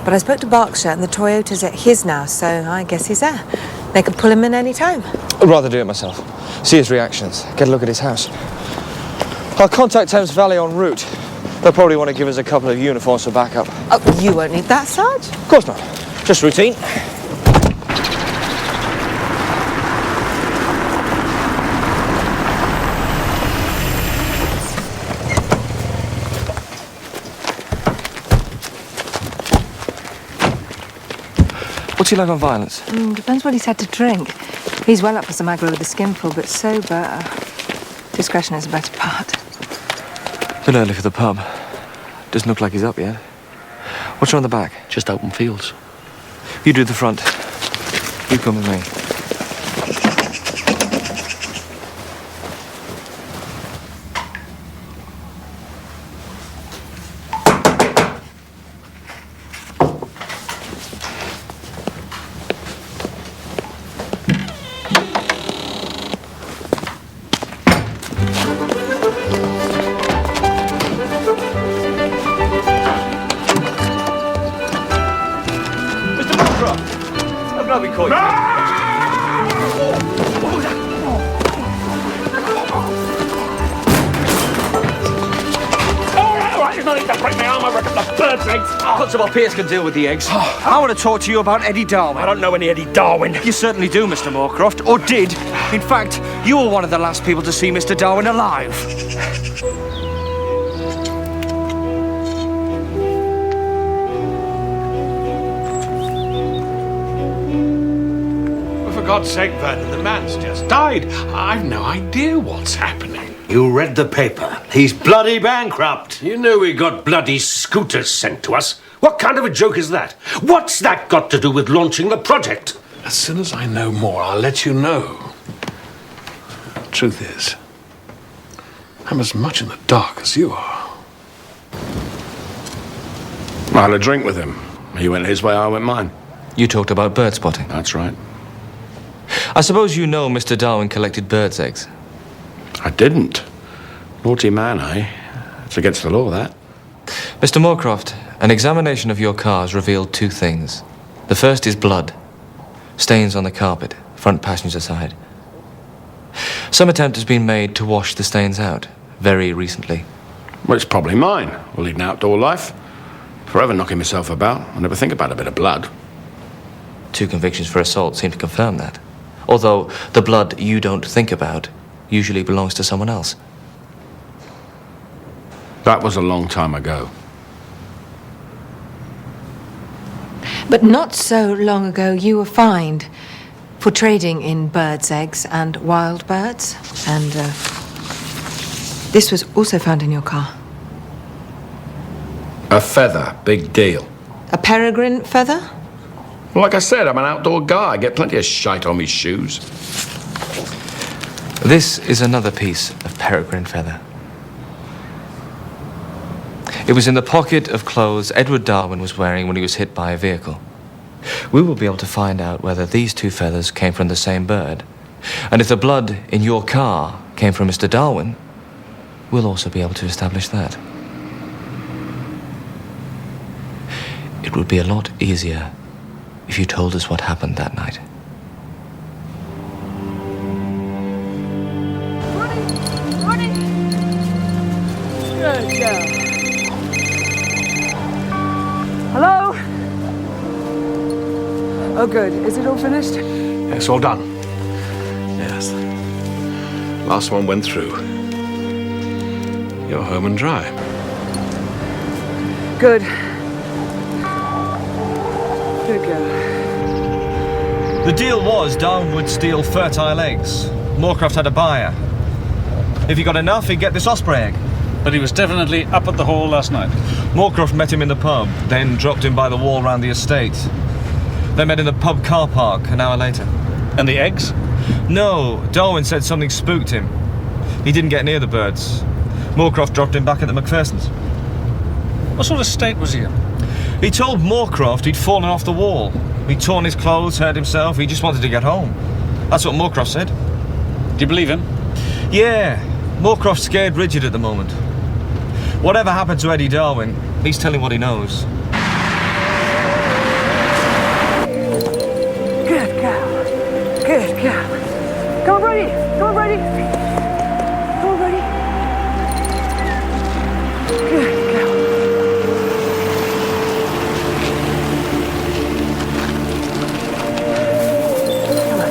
[SPEAKER 7] But I spoke to Berkshire and the Toyota's at his now, so I guess he's there. They could pull him in any time.
[SPEAKER 13] I'd rather do it myself. See his reactions. Get a look at his house. I'll contact Thames Valley en route. They'll probably want to give us a couple of uniforms for backup.
[SPEAKER 7] Oh, you won't need that, Sarge?
[SPEAKER 13] Of course not. Just routine. What's he like on violence?
[SPEAKER 7] Depends what he's had to drink. He's well up for some aggro with a skinful, but sober. Discretion is the better part.
[SPEAKER 13] Bit early for the pub. Doesn't look like he's up yet. What's on the back?
[SPEAKER 9] Just open fields.
[SPEAKER 13] You do the front. You come with me. Constable Pierce can deal with the eggs. I want to talk to you about Eddie Darwin.
[SPEAKER 18] I don't know any Eddie Darwin.
[SPEAKER 13] You certainly do, Mr. Moorcroft, or did. In fact, you were one of the last people to see Mr. Darwin alive.
[SPEAKER 1] Well, for God's sake, Vernon, the man's just died. I've no idea what's happening.
[SPEAKER 3] You read the paper. He's bloody bankrupt. You know we got bloody scooters sent to us. What kind of a joke is that? What's that got to do with launching the project?
[SPEAKER 1] As soon as I know more, I'll let you know. Truth is, I'm as much in the dark as you are.
[SPEAKER 18] I had a drink with him. He went his way, I went mine.
[SPEAKER 13] You talked about bird spotting.
[SPEAKER 18] That's right.
[SPEAKER 13] I suppose you know Mr. Darwin collected birds' eggs.
[SPEAKER 18] I didn't. Naughty man, eh? It's against the law, that.
[SPEAKER 13] Mr. Moorcroft, an examination of your cars revealed 2 things. The first is blood. Stains on the carpet, front passenger side. Some attempt has been made to wash the stains out, very recently.
[SPEAKER 18] Well, it's probably mine. We'll lead an outdoor life. Forever knocking myself about. I never think about a bit of blood.
[SPEAKER 13] 2 convictions for assault seem to confirm that. Although the blood you don't think about usually belongs to someone else.
[SPEAKER 18] That was a long time ago.
[SPEAKER 7] But not so long ago, you were fined for trading in birds' eggs and wild birds. And this was also found in your car.
[SPEAKER 18] A feather, big deal.
[SPEAKER 7] A peregrine feather?
[SPEAKER 18] Well, like I said, I'm an outdoor guy. I get plenty of shite on me shoes.
[SPEAKER 13] This is another piece of peregrine feather. It was in the pocket of clothes Edward Darwin was wearing when he was hit by a vehicle. We will be able to find out whether these two feathers came from the same bird. And if the blood in your car came from Mr. Darwin, we'll also be able to establish that. It would be a lot easier if you told us what happened that night.
[SPEAKER 8] Morning. Good girl. Hello? Oh, good. Is it all finished?
[SPEAKER 1] It's all done. Yes. Last one went through. You're home and dry.
[SPEAKER 8] Good. Good girl.
[SPEAKER 13] The deal was Darwin would steal fertile eggs. Moorcroft had a buyer. If he got enough, he'd get this osprey egg.
[SPEAKER 19] But he was definitely up at the hall last night.
[SPEAKER 13] Moorcroft met him in the pub, then dropped him by the wall round the estate. They met in the pub car park an hour later.
[SPEAKER 19] And the eggs?
[SPEAKER 13] No, Darwin said something spooked him. He didn't get near the birds. Moorcroft dropped him back at the Macphersons.
[SPEAKER 19] What sort of state was he in?
[SPEAKER 13] He told Moorcroft he'd fallen off the wall. He'd torn his clothes, hurt himself, he just wanted to get home. That's what Moorcroft said.
[SPEAKER 19] Do you believe him?
[SPEAKER 13] Yeah, Moorcroft's scared rigid at the moment. Whatever happened to Eddie Darwin, he's telling what he knows.
[SPEAKER 8] Good girl. Good girl. Go on, Brady. Go on, Brady. Go on, Brady. Good girl. Come on.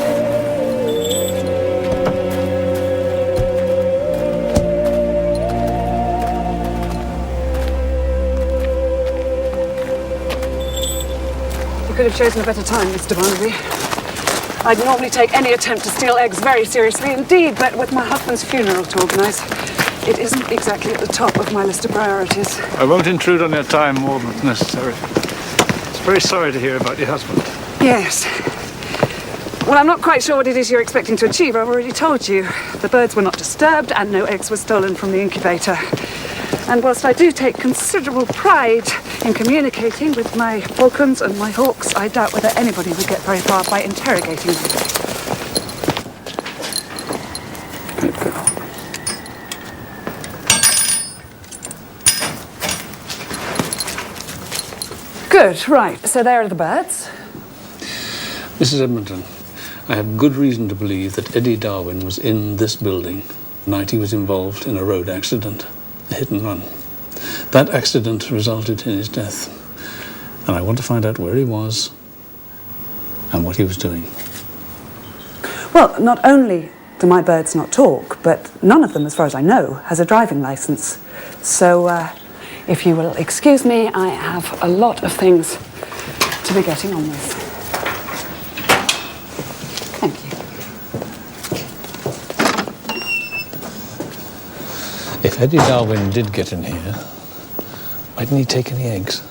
[SPEAKER 8] You could have chosen a better time, Mr. Barnaby. I'd normally take any attempt to steal eggs very seriously indeed, but with my husband's funeral to organise, it isn't exactly at the top of my list of priorities.
[SPEAKER 19] I won't intrude on your time more than necessary. It's very sorry to hear about your husband.
[SPEAKER 8] Yes. Well, I'm not quite sure what it is you're expecting to achieve. I've already told you. The birds were not disturbed and no eggs were stolen from the incubator. And whilst I do take considerable pride in communicating with my falcons and my hawks, I doubt whether anybody would get very far by interrogating them.
[SPEAKER 19] Good girl.
[SPEAKER 8] Good, right. So there are the birds.
[SPEAKER 19] Mrs. Edmonton, I have good reason to believe that Eddie Darwin was in this building the night he was involved in a road accident, a hit and run. That accident resulted in his death, and I want to find out where he was and what he was doing.
[SPEAKER 8] Well, not only do my birds not talk, but none of them, as far as I know, has a driving licence. So, if you will excuse me, I have a lot of things to be getting on with. Thank you.
[SPEAKER 19] If Eddie Darwin did get in here, why didn't he take any eggs?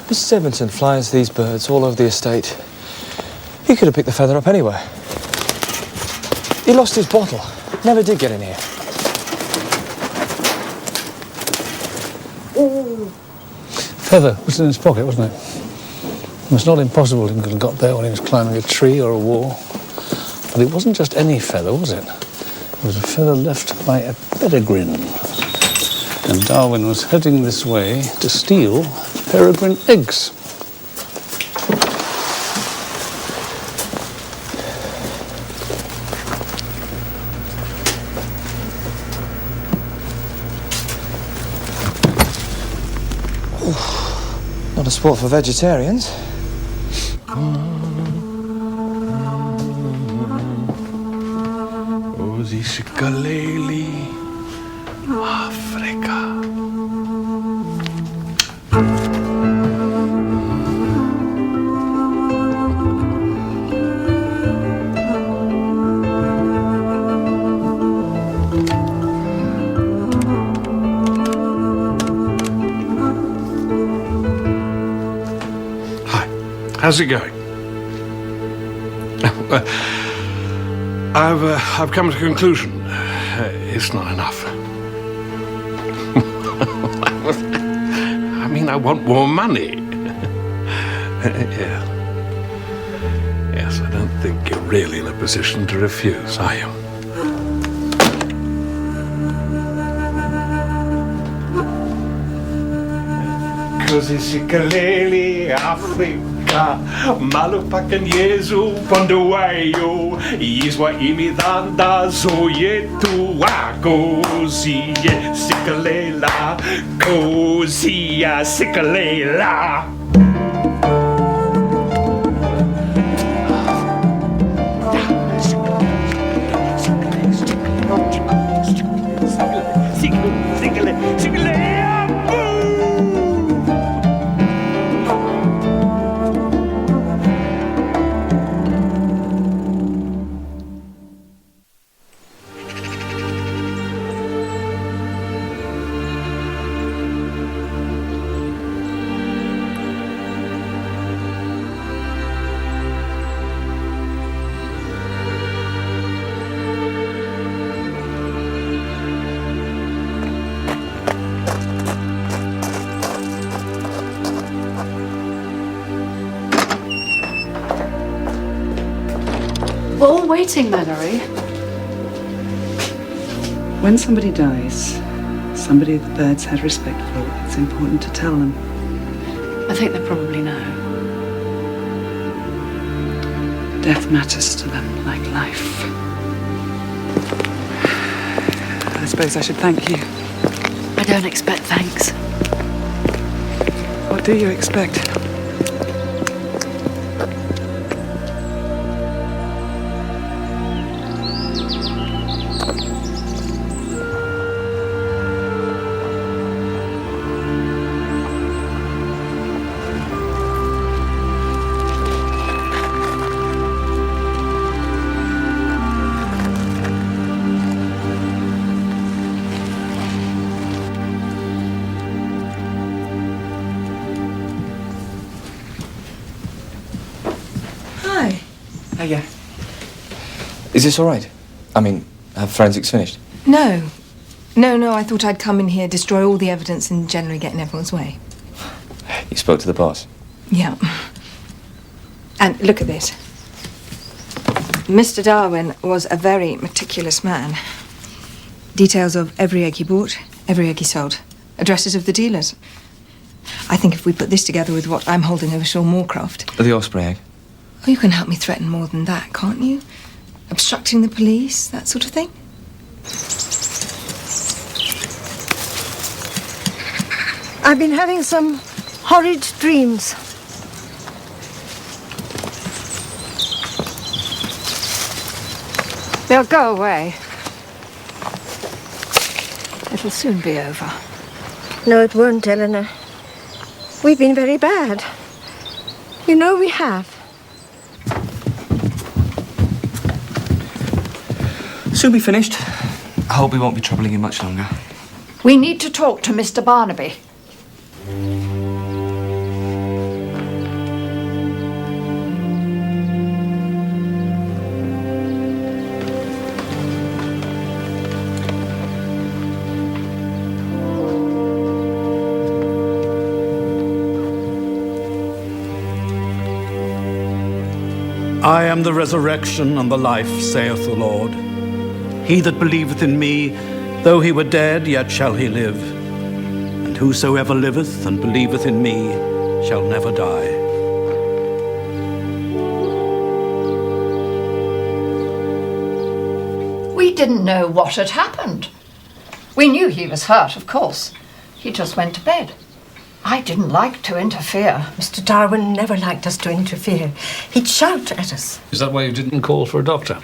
[SPEAKER 13] Mrs. Edmonton flies these birds all over the estate. He could have picked the feather up anywhere. He lost his bottle. Never did get in here.
[SPEAKER 19] Feather was in his pocket, wasn't it? It was not impossible he could have got there when he was climbing a tree or a wall. But it wasn't just any feather, was it? It was a feather left by a peregrine. And Darwin was heading this way to steal peregrine eggs.
[SPEAKER 13] Not a sport for vegetarians.
[SPEAKER 1] Shikaleli, Africa. How's it going? I've come to a conclusion. It's not enough. I mean, I want more money. Yeah. Yes, I don't think you're really in a position to refuse, are you? Così si kaleli Afrika Malupakan Jesu Pondowayo Yizwa imidanda Zoyetu Così si kalela Così si kalela.
[SPEAKER 8] We're all waiting, Mallory. When somebody dies, somebody the birds had respect for, it's important to tell them.
[SPEAKER 11] I think they probably know.
[SPEAKER 8] Death matters to them like life. I suppose I should thank you.
[SPEAKER 11] I don't expect thanks.
[SPEAKER 8] What do you expect?
[SPEAKER 7] Yeah.
[SPEAKER 13] Is this all right? I mean, have forensics finished?
[SPEAKER 7] No, I thought I'd come in here, destroy all the evidence and generally get in everyone's way.
[SPEAKER 13] You spoke to the boss?
[SPEAKER 7] Yeah. And look at this. Mr. Darwin was a very meticulous man. Details of every egg he bought, every egg he sold. Addresses of the dealers. I think if we put this together with what I'm holding over Sean Moorcroft...
[SPEAKER 13] The osprey egg?
[SPEAKER 7] Oh, you can help me threaten more than that, can't you? Obstructing the police, that sort of thing?
[SPEAKER 21] I've been having some horrid dreams.
[SPEAKER 5] They'll go away. It'll soon be over.
[SPEAKER 21] No, it won't, Eleanor. We've been very bad. You know we have.
[SPEAKER 13] Soon be finished. I hope we won't be troubling you much longer.
[SPEAKER 5] We need to talk to Mr. Barnaby.
[SPEAKER 4] I am the resurrection and the life, saith the Lord. He that believeth in me, though he were dead, yet shall he live. And whosoever liveth and believeth in me shall never die.
[SPEAKER 5] We didn't know what had happened. We knew he was hurt, of course. He just went to bed. I didn't like to interfere.
[SPEAKER 21] Mr. Darwin never liked us to interfere. He'd shout at us.
[SPEAKER 19] Is that why you didn't call for a doctor?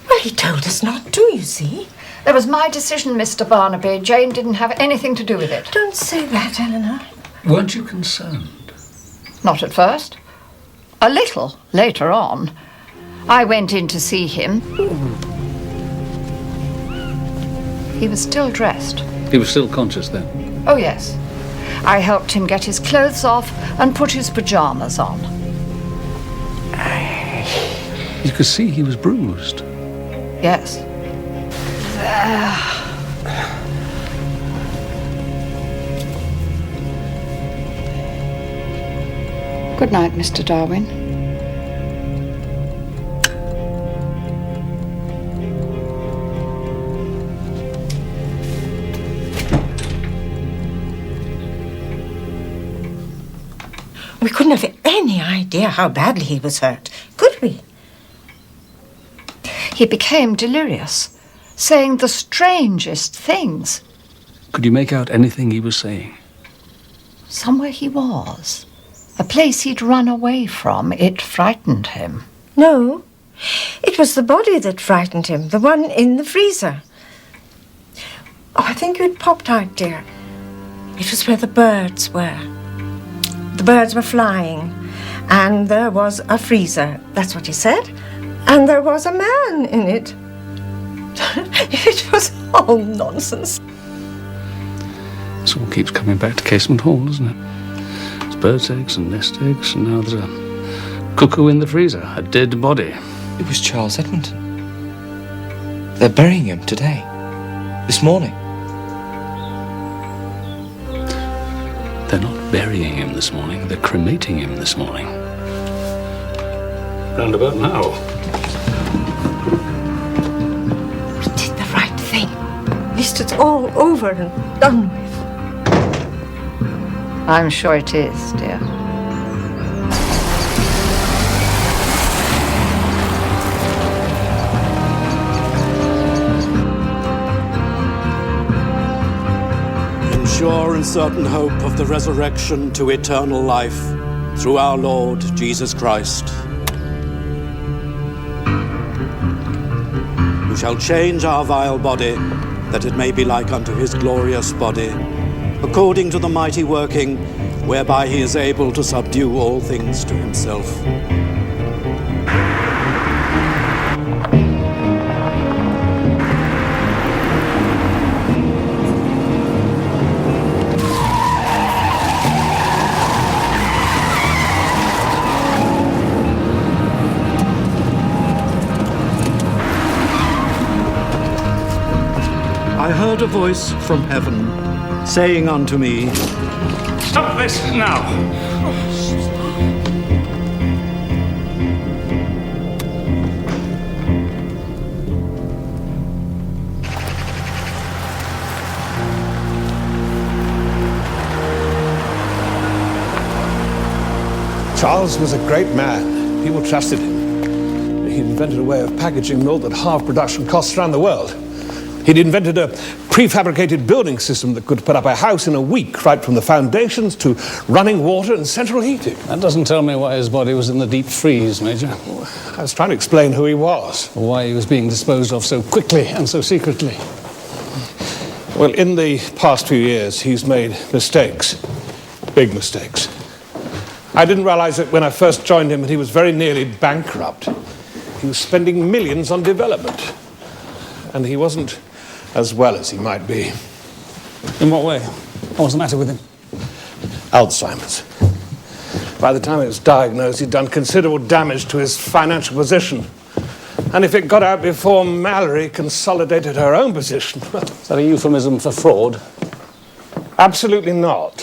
[SPEAKER 21] Well, he told us not to, you see.
[SPEAKER 5] It was my decision, Mr. Barnaby. Jane didn't have anything to do with it.
[SPEAKER 21] Don't say that, Eleanor.
[SPEAKER 19] Weren't you concerned?
[SPEAKER 5] Not at first. A little later on. I went in to see him. He was still dressed.
[SPEAKER 19] He was still conscious then?
[SPEAKER 5] Oh, yes. I helped him get his clothes off and put his pyjamas on.
[SPEAKER 19] You could see he was bruised.
[SPEAKER 5] Yes. Good night, Mr. Darwin.
[SPEAKER 21] We couldn't have any idea how badly he was hurt, could we?
[SPEAKER 5] He became delirious, saying the strangest things.
[SPEAKER 19] Could you make out anything he was saying?
[SPEAKER 5] Somewhere he was. A place he'd run away from. It frightened him.
[SPEAKER 21] No, it was the body that frightened him, the one in the freezer. Oh, I think you'd popped out, dear. It was where the birds were. The birds were flying, and there was a freezer. That's what he said. And there was a man in it. It was all nonsense.
[SPEAKER 19] This all keeps coming back to Casement Hall, doesn't it? There's birds' eggs and nest eggs, and now there's a cuckoo in the freezer, a dead body.
[SPEAKER 13] It was Charles Edmonton. They're burying him today. This morning.
[SPEAKER 19] They're not burying him this morning, they're cremating him this morning. Round about now.
[SPEAKER 21] We did the right thing. At least it's all over and done with.
[SPEAKER 5] I'm sure it is, dear.
[SPEAKER 4] In sure and certain hope of the resurrection to eternal life through our Lord Jesus Christ, who shall change our vile body, that it may be like unto his glorious body, according to the mighty working whereby he is able to subdue all things to himself. I heard a voice from heaven, saying unto me,
[SPEAKER 3] Stop this now!
[SPEAKER 1] Charles was a great man. People trusted him. He invented a way of packaging milk that halved production costs around the world. He'd invented a prefabricated building system that could put up a house in a week, right from the foundations to running water and central heating.
[SPEAKER 19] That doesn't tell me why his body was in the deep freeze, Major.
[SPEAKER 1] I was trying to explain who he was.
[SPEAKER 19] Or why he was being disposed of so quickly and so secretly.
[SPEAKER 1] Well, in the past few years, he's made mistakes. Big mistakes. I didn't realize it when I first joined him that he was very nearly bankrupt. He was spending millions on development. And he wasn't as well as he might be.
[SPEAKER 19] In what way? What was the matter with him?
[SPEAKER 1] Alzheimer's. By the time it was diagnosed, he'd done considerable damage to his financial position. And if it got out before Mallory consolidated her own position...
[SPEAKER 19] Is that a euphemism for fraud?
[SPEAKER 1] Absolutely not.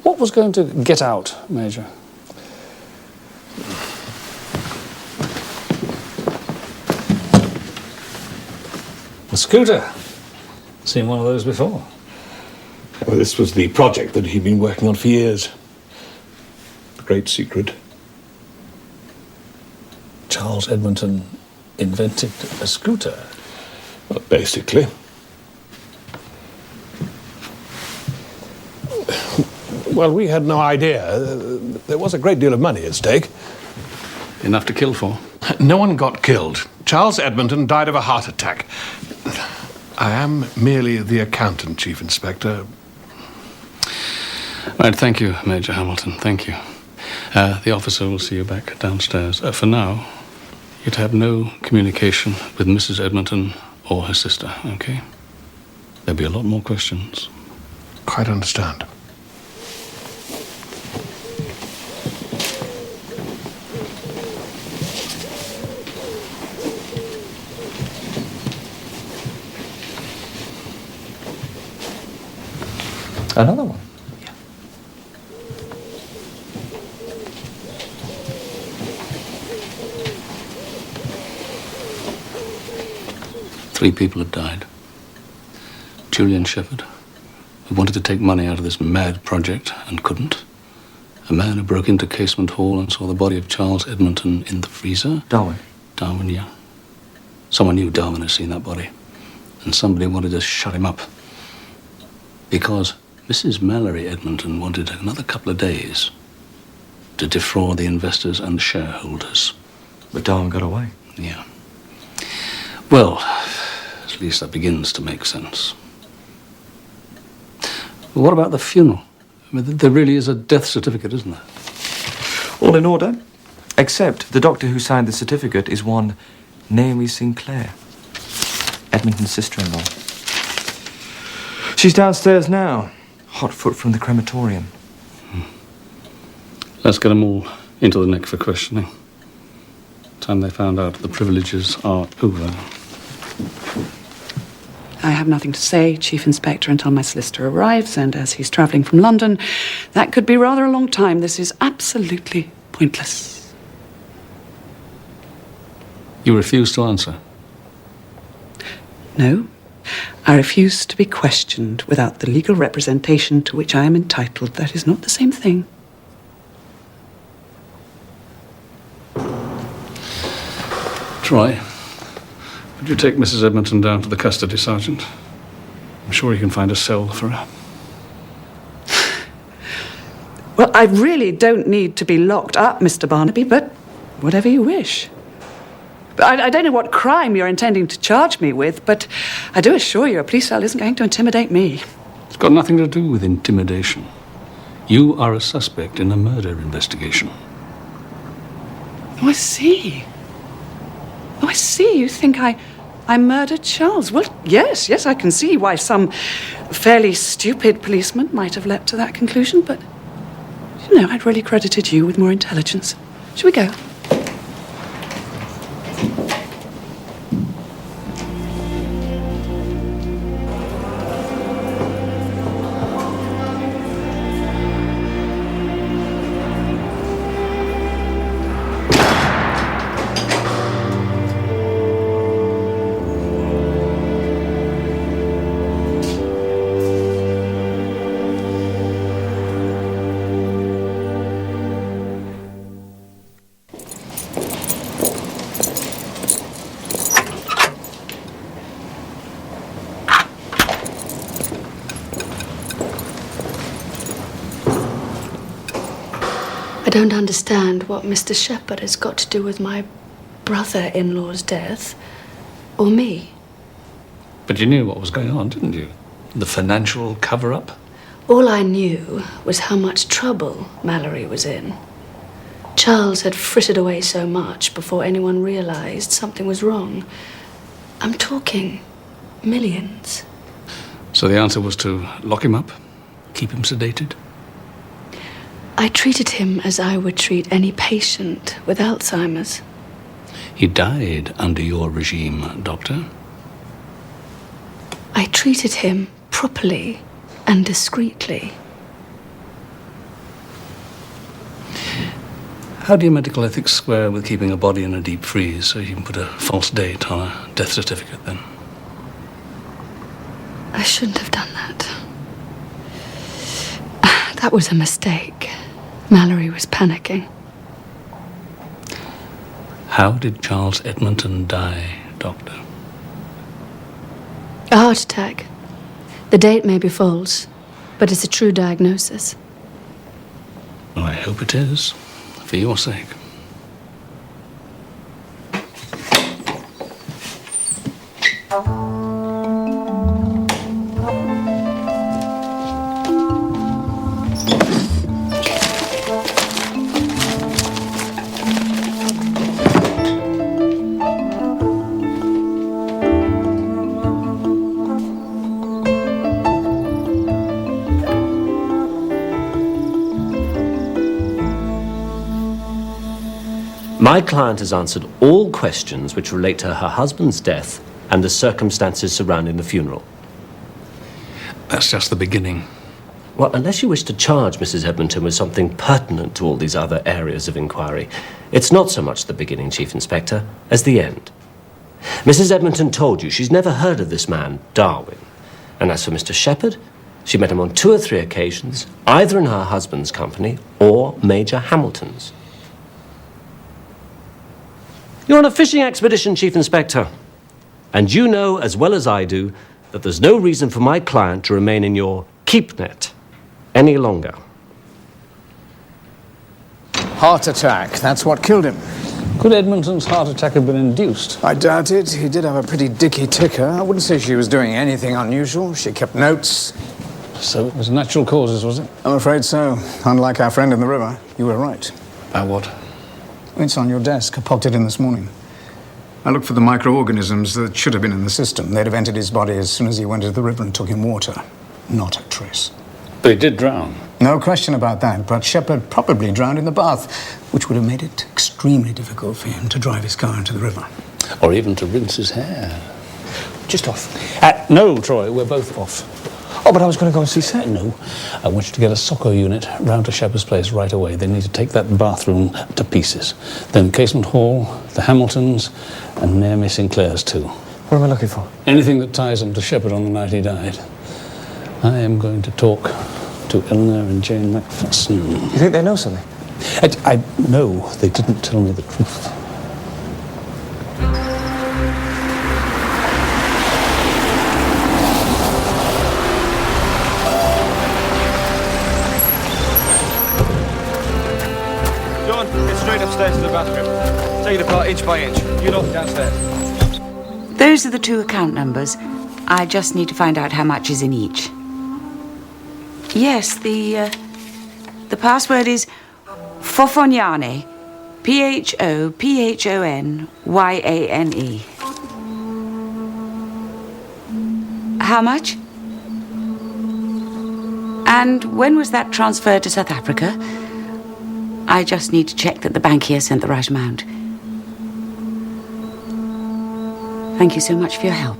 [SPEAKER 19] What was going to get out, Major? A scooter. Seen one of those before.
[SPEAKER 1] Well, this was the project that he'd been working on for years. The great secret.
[SPEAKER 19] Charles Edmonton invented a scooter?
[SPEAKER 1] Well, basically. Well, we had no idea. There was a great deal of money at stake.
[SPEAKER 19] Enough to kill for?
[SPEAKER 1] No one got killed. Charles Edmonton died of a heart attack. I am merely the accountant, Chief Inspector.
[SPEAKER 19] Right, thank you, Major Hamilton, thank you. The officer will see you back downstairs. For now, you're to have no communication with Mrs. Edmonton or her sister, okay? There'll be a lot more questions.
[SPEAKER 1] Quite understand.
[SPEAKER 13] Another one?
[SPEAKER 19] Yeah. Three people had died. Julian Shepherd, who wanted to take money out of this mad project and couldn't. A man who broke into Casement Hall and saw the body of Charles Edmonton in the freezer.
[SPEAKER 13] Darwin?
[SPEAKER 19] Darwin, yeah. Someone knew Darwin had seen that body. And somebody wanted to shut him up. Because Mrs. Mallory Edmonton wanted another couple of days to defraud the investors and shareholders.
[SPEAKER 13] But Darwin got away.
[SPEAKER 19] Yeah. Well, at least that begins to make sense. But what about the funeral? I mean, there really is a death certificate, isn't there?
[SPEAKER 13] All in order, except the doctor who signed the certificate is one Naomi Sinclair, Edmonton's sister-in-law. She's downstairs now, hot foot from the crematorium.
[SPEAKER 19] Let's get them all into the neck for questioning. Time they found out the privileges are over.
[SPEAKER 8] I have nothing to say, Chief Inspector, until my solicitor arrives, and as he's travelling from London, that could be rather a long time. This is absolutely pointless.
[SPEAKER 19] You refuse to answer?
[SPEAKER 8] No. I refuse to be questioned without the legal representation to which I am entitled. That is not the same thing.
[SPEAKER 19] Troy, would you take Mrs. Edmonton down to the custody sergeant? I'm sure you can find a cell for her.
[SPEAKER 8] Well, I really don't need to be locked up, Mr. Barnaby, but whatever you wish. I don't know what crime you're intending to charge me with, but I do assure you a police cell isn't going to intimidate me.
[SPEAKER 19] It's got nothing to do with intimidation. You are a suspect in a murder investigation.
[SPEAKER 8] Oh, I see. Oh, I see. You think I murdered Charles. Well, yes, I can see why some fairly stupid policeman might have leapt to that conclusion, but, you know, I'd really credited you with more intelligence. Shall we go?
[SPEAKER 11] I don't understand what Mr. Shepherd has got to do with my brother-in-law's death, or me.
[SPEAKER 19] But you knew what was going on, didn't you? The financial cover-up?
[SPEAKER 11] All I knew was how much trouble Mallory was in. Charles had frittered away so much before anyone realized something was wrong. I'm talking millions.
[SPEAKER 19] So the answer was to lock him up? Keep him sedated?
[SPEAKER 11] I treated him as I would treat any patient with Alzheimer's.
[SPEAKER 19] He died under your regime, Doctor.
[SPEAKER 11] I treated him properly and discreetly.
[SPEAKER 19] How do your medical ethics square with keeping a body in a deep freeze so you can put a false date on a death certificate, then?
[SPEAKER 11] I shouldn't have done that. That was a mistake. Mallory was panicking.
[SPEAKER 19] How did Charles Edmonton die, Doctor?
[SPEAKER 11] A heart attack. The date may be false, but it's a true diagnosis.
[SPEAKER 19] Well, I hope it is, for your sake.
[SPEAKER 10] My client has answered all questions which relate to her husband's death and the circumstances surrounding the funeral.
[SPEAKER 19] That's just the beginning.
[SPEAKER 10] Well, unless you wish to charge Mrs. Edmonton with something pertinent to all these other areas of inquiry, it's not so much the beginning, Chief Inspector, as the end. Mrs. Edmonton told you she's never heard of this man, Darwin. And as for Mr. Shepherd, she met him on 2 or 3 occasions, either in her husband's company or Major Hamilton's. You're on a fishing expedition, Chief Inspector. And you know as well as I do that there's no reason for my client to remain in your keep net any longer.
[SPEAKER 6] Heart attack, that's what killed him.
[SPEAKER 19] Could Edmonton's heart attack have been induced?
[SPEAKER 6] I doubt it. He did have a pretty dicky ticker. I wouldn't say she was doing anything unusual. She kept notes.
[SPEAKER 19] So it was natural causes, was it?
[SPEAKER 6] I'm afraid so. Unlike our friend in the river, you were right.
[SPEAKER 19] About what?
[SPEAKER 6] It's on your desk. I popped it in this morning. I looked for the microorganisms that should have been in the system. They'd have entered his body as soon as he went into the river and took in water. Not a trace.
[SPEAKER 19] But he did drown.
[SPEAKER 6] No question about that, but Shepherd probably drowned in the bath, which would have made it extremely difficult for him to drive his car into the river.
[SPEAKER 19] Or even to rinse his hair. Just off. No, Troy, we're both off. Oh, but I was going to go and see Seth. No, I want you to get a soccer unit round to Shepherd's place right away. They need to take that bathroom to pieces. Then Casement Hall, the Hamiltons, and Naomi Sinclair's too.
[SPEAKER 13] What am I looking for?
[SPEAKER 19] Anything that ties them to Shepherd on the night he died. I am going to talk to Eleanor and Jane McPherson.
[SPEAKER 13] You think they know something?
[SPEAKER 19] I know they didn't tell me the truth.
[SPEAKER 13] John, get straight upstairs to the bathroom. Take it apart inch by inch. You lot downstairs.
[SPEAKER 16] Those are the 2 account numbers. I just need to find out how much is in each. Yes, the password is Phofonyane. Phophonyane. How much? And when was that transferred to South Africa? I just need to check that the bank here sent the right amount. Thank you so much for your help.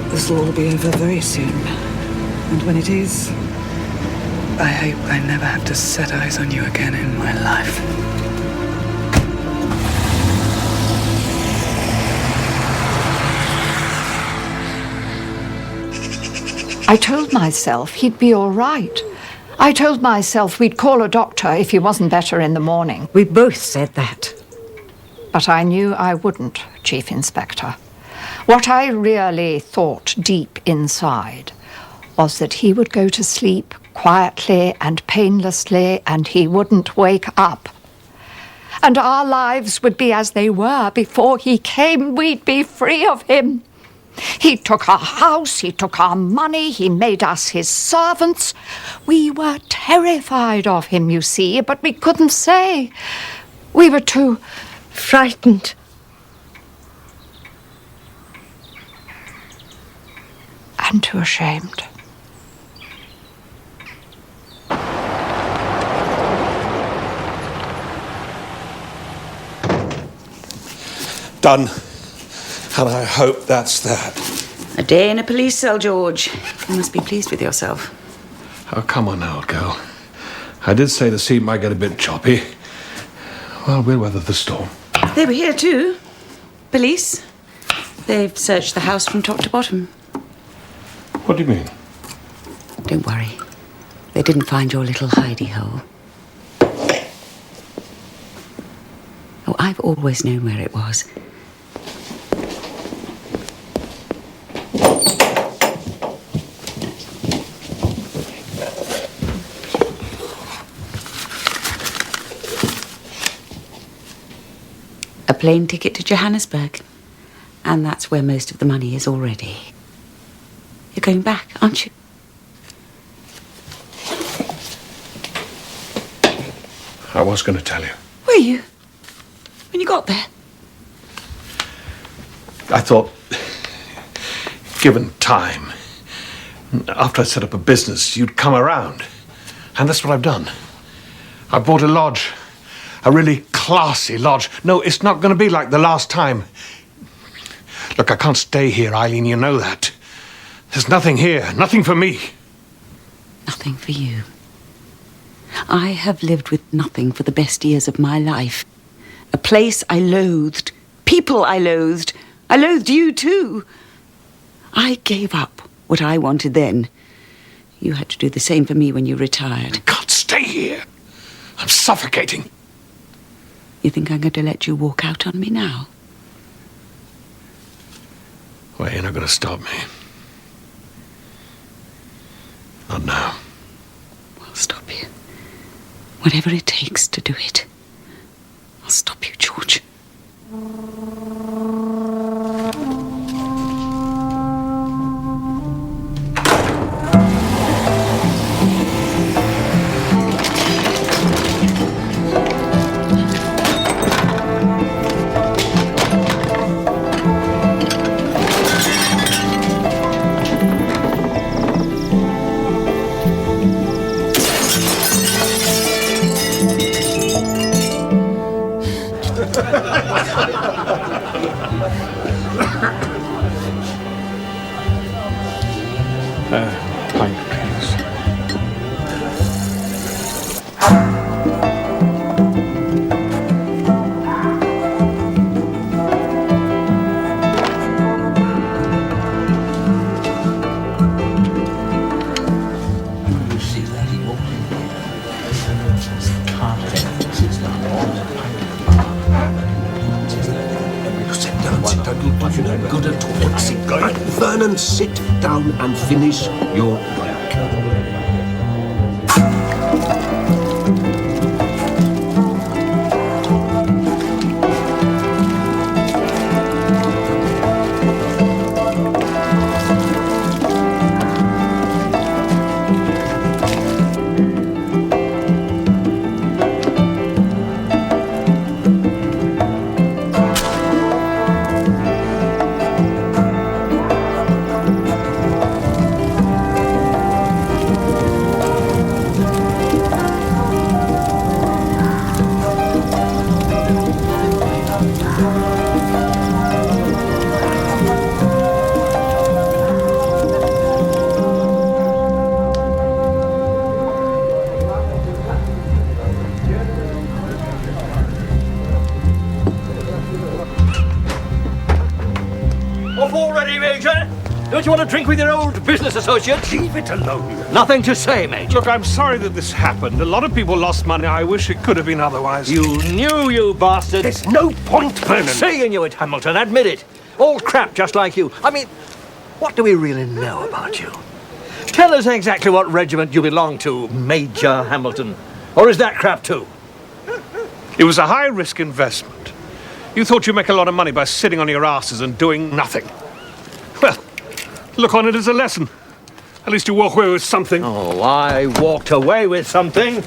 [SPEAKER 8] This will all be over very soon. And when it is, I hope I never have to set eyes on you again in my life.
[SPEAKER 5] I told myself he'd be all right. I told myself we'd call a doctor if he wasn't better in the morning.
[SPEAKER 21] We both said that.
[SPEAKER 5] But I knew I wouldn't, Chief Inspector. What I really thought deep inside was that he would go to sleep quietly and painlessly, and he wouldn't wake up. And our lives would be as they were before he came. We'd be free of him. He took our house, he took our money, he made us his servants. We were terrified of him, you see, but we couldn't say. We were too
[SPEAKER 21] frightened.
[SPEAKER 5] And too ashamed.
[SPEAKER 1] Done. And I hope that's that.
[SPEAKER 16] A day in a police cell, George. You must be pleased with yourself.
[SPEAKER 1] Oh, come on now, girl. I did say the sea might get a bit choppy. Well, we'll weather the storm.
[SPEAKER 16] They were here too. Police. They've searched the house from top to bottom.
[SPEAKER 1] What do you mean?
[SPEAKER 16] Don't worry. They didn't find your little hidey hole. Oh, I've always known where it was. A plane ticket to Johannesburg. And that's where most of the money is already. You're going back, aren't you?
[SPEAKER 1] I was going to tell you.
[SPEAKER 16] Were you? When you got there?
[SPEAKER 1] I thought given time, after I set up a business, you'd come around. And that's what I've done. I bought a lodge. A really classy lodge. No, it's not going to be like the last time. Look, I can't stay here, Eileen, you know that. There's nothing here, nothing for me.
[SPEAKER 16] Nothing for you. I have lived with nothing for the best years of my life. A place I loathed. People I loathed. I loathed you too. I gave up what I wanted then. You had to do the same for me when you retired.
[SPEAKER 1] I can't stay here. I'm suffocating.
[SPEAKER 16] You think I'm going to let you walk out on me now?
[SPEAKER 1] Well, you're not going to stop me. Not now.
[SPEAKER 16] I'll stop you. Whatever it takes to do it. I'll stop you, George.
[SPEAKER 1] Pine trees.
[SPEAKER 12] Good at all. Sit down. Vernon, sit down and finish your drink.
[SPEAKER 3] Don't you want to drink with your old business associate?
[SPEAKER 12] Leave it alone.
[SPEAKER 3] Nothing to say, Major.
[SPEAKER 1] Look, I'm sorry that this happened. A lot of people lost money. I wish it could have been otherwise.
[SPEAKER 3] You knew, you bastard.
[SPEAKER 12] There's no point, Vernon.
[SPEAKER 3] Seeing you at Hamilton, admit it. All crap just like you. I mean, what do we really know about you? Tell us exactly what regiment you belong to, Major Hamilton. Or is that crap too?
[SPEAKER 1] It was a high-risk investment. You thought you'd make a lot of money by sitting on your asses and doing nothing. Well, look on it as a lesson. At least you walk away with something.
[SPEAKER 3] Oh, I walked away with something.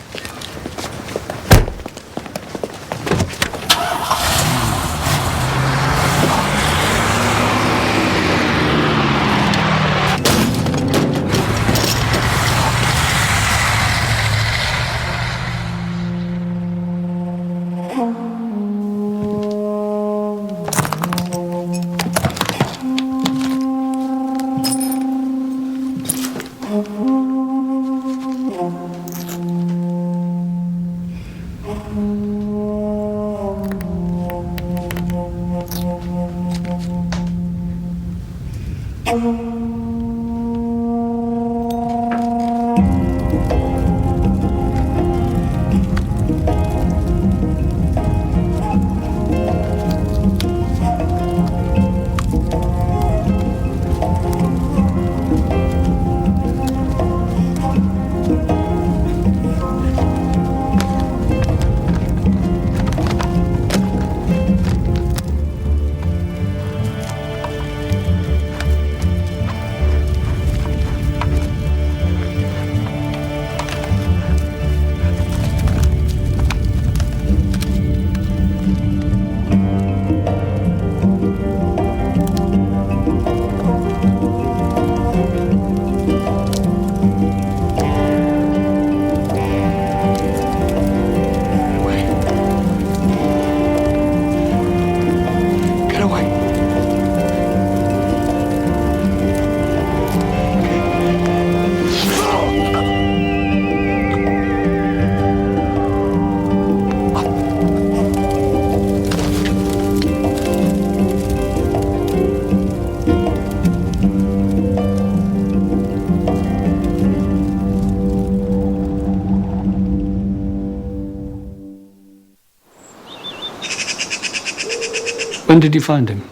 [SPEAKER 19] When did you find him?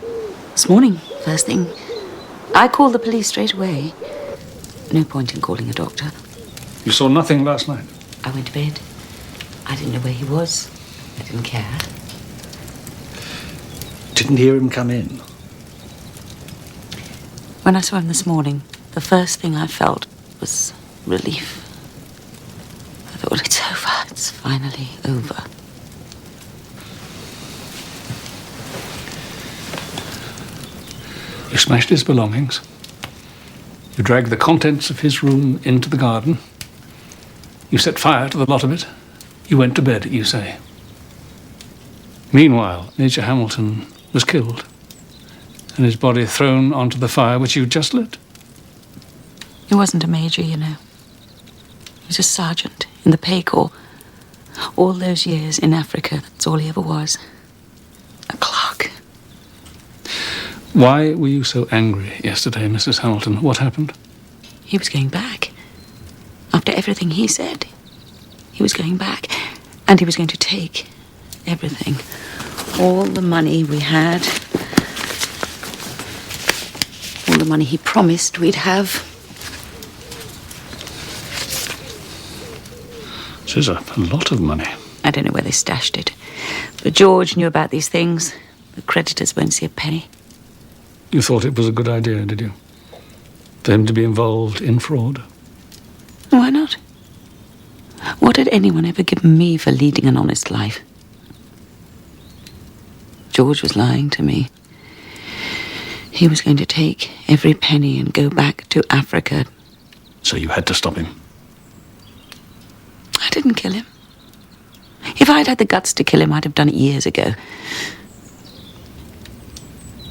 [SPEAKER 16] This morning, first thing. I called the police straight away. No point in calling a doctor.
[SPEAKER 19] You saw nothing last night?
[SPEAKER 16] I went to bed. I didn't know where he was. I didn't care.
[SPEAKER 19] Didn't hear him come in?
[SPEAKER 16] When I saw him this morning, the first thing I felt was relief. I thought, it's over. It's finally over.
[SPEAKER 19] You smashed his belongings. You dragged the contents of his room into the garden. You set fire to the lot of it. You went to bed, you say. Meanwhile, Major Hamilton was killed, and his body thrown onto the fire which you just lit.
[SPEAKER 16] He wasn't a major, you know. He was a sergeant in the pay corps. All those years in Africa, that's all he ever was. A clerk.
[SPEAKER 19] Why were you so angry yesterday, Mrs. Hamilton? What happened?
[SPEAKER 16] He was going back. After everything he said, he was going back. And he was going to take everything. All the money we had. All the money he promised we'd have.
[SPEAKER 19] This is a lot of money.
[SPEAKER 16] I don't know where they stashed it. But George knew about these things. The creditors won't see a penny.
[SPEAKER 19] You thought it was a good idea, did you? For him to be involved in fraud?
[SPEAKER 16] Why not? What had anyone ever given me for leading an honest life? George was lying to me. He was going to take every penny and go back to Africa.
[SPEAKER 19] So you had to stop him?
[SPEAKER 16] I didn't kill him. If I'd had the guts to kill him, I'd have done it years ago.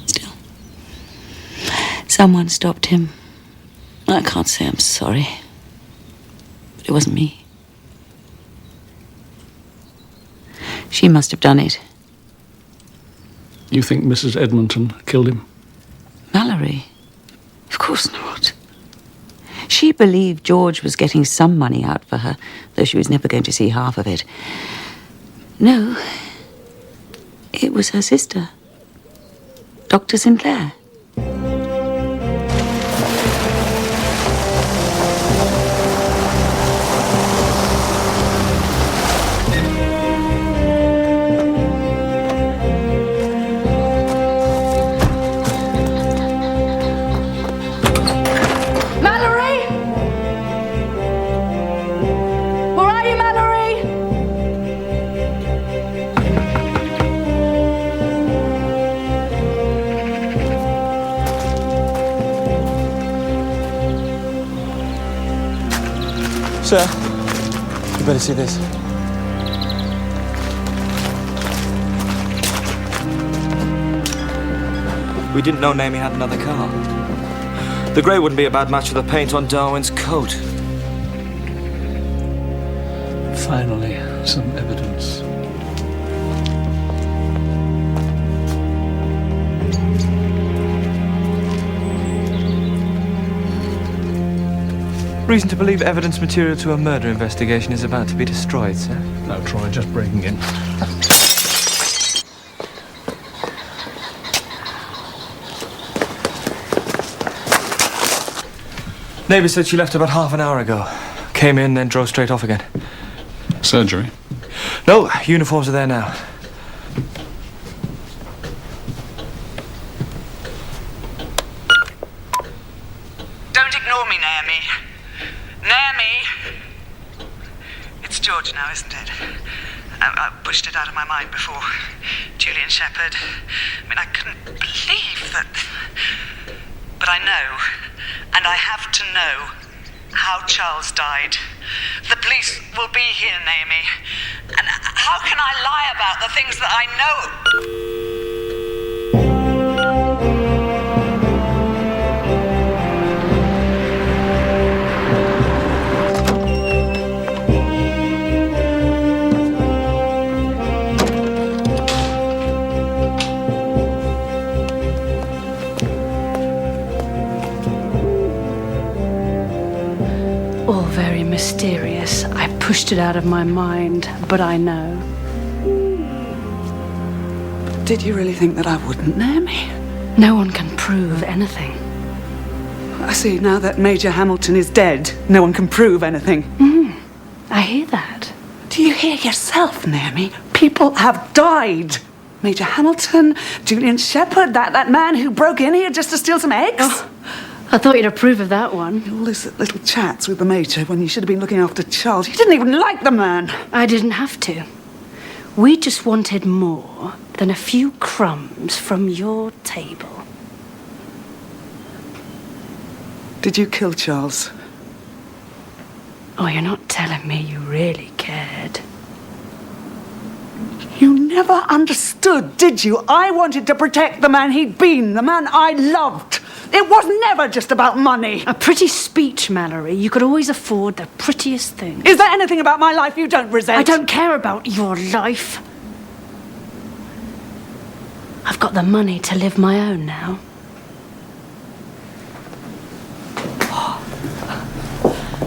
[SPEAKER 16] Still, someone stopped him. I can't say I'm sorry, but it wasn't me. She must have done it.
[SPEAKER 19] You think Mrs. Edmonton killed him?
[SPEAKER 16] Mallory? Of course not. She believed George was getting some money out for her, though she was never going to see half of it. No, it was her sister, Dr. Sinclair.
[SPEAKER 13] Sir, you better see this. We didn't know Naomi had another car. The grey wouldn't be a bad match for the paint on Darwin's coat.
[SPEAKER 19] Finally, some evidence.
[SPEAKER 13] Reason to believe evidence material to a murder investigation is about to be destroyed, sir?
[SPEAKER 19] No, Troy, just breaking in.
[SPEAKER 13] Neighbour said she left about half an hour ago. Came in, then drove straight off again.
[SPEAKER 19] Surgery?
[SPEAKER 13] No, uniforms are there now.
[SPEAKER 8] Don't ignore me, Naomi. Naomi! It's George now, isn't it? I pushed it out of my mind before. Julian Shepherd. I mean, I couldn't believe that. But I know, and I have to know, how Charles died. The police will be here, Naomi. And how can I lie about the things that I know?
[SPEAKER 11] All very mysterious. I pushed it out of my mind, but I know.
[SPEAKER 8] Did you really think that I wouldn't, Naomi?
[SPEAKER 11] No one can prove anything.
[SPEAKER 8] I see, now that Major Hamilton is dead, no one can prove anything.
[SPEAKER 11] I hear that.
[SPEAKER 8] Do you hear yourself, Naomi? People have died. Major Hamilton, Julian Shepherd, that man who broke in here just to steal some eggs.
[SPEAKER 11] Oh, I thought you'd approve of that one.
[SPEAKER 8] All those little chats with the Major when you should have been looking after Charles. You didn't even like the man.
[SPEAKER 11] I didn't have to. We just wanted more than a few crumbs from your table.
[SPEAKER 8] Did you kill Charles?
[SPEAKER 11] Oh, you're not telling me you really cared.
[SPEAKER 8] You never understood, did you? I wanted to protect the man he'd been, the man I loved. It was never just about money.
[SPEAKER 11] A pretty speech, Mallory. You could always afford the prettiest thing.
[SPEAKER 8] Is there anything about my life you don't resent?
[SPEAKER 11] I don't care about your life. I've got the money to live my own now.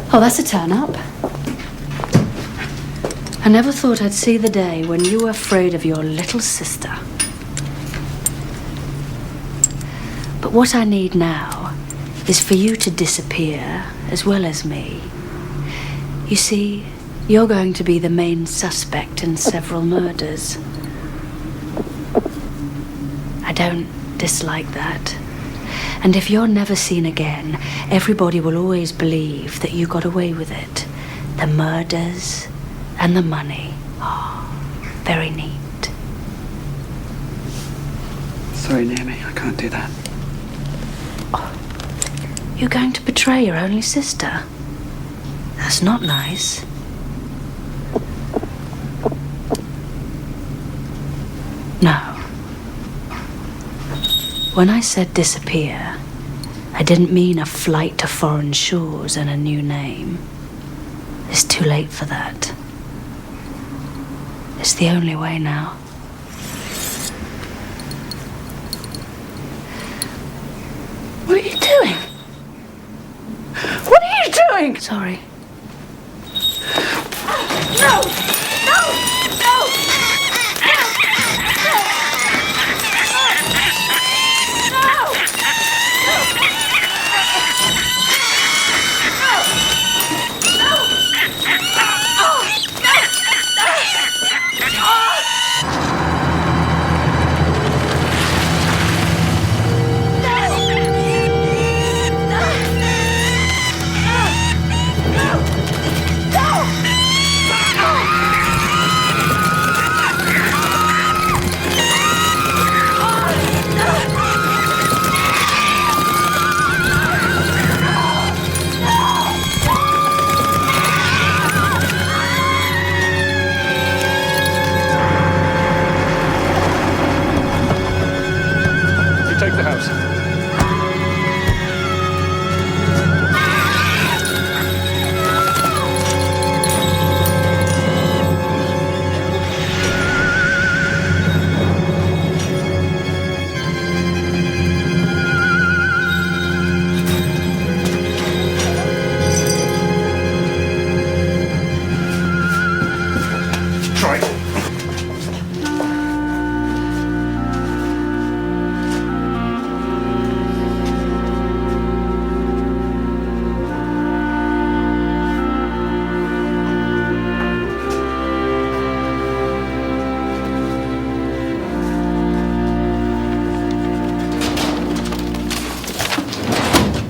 [SPEAKER 11] Oh, that's a turn-up. I never thought I'd see the day when you were afraid of your little sister. But what I need now is for you to disappear, as well as me. You see, you're going to be the main suspect in several murders. I don't dislike that. And if you're never seen again, everybody will always believe that you got away with it. The murders and the money. Oh, very neat.
[SPEAKER 8] Sorry, Naomi, I can't do that.
[SPEAKER 11] You're going to betray your only sister. That's not nice. No. When I said disappear, I didn't mean a flight to foreign shores and a new name. It's too late for that. It's the only way now.
[SPEAKER 8] What are you doing? What are you doing?
[SPEAKER 11] Sorry.
[SPEAKER 8] No! No! No!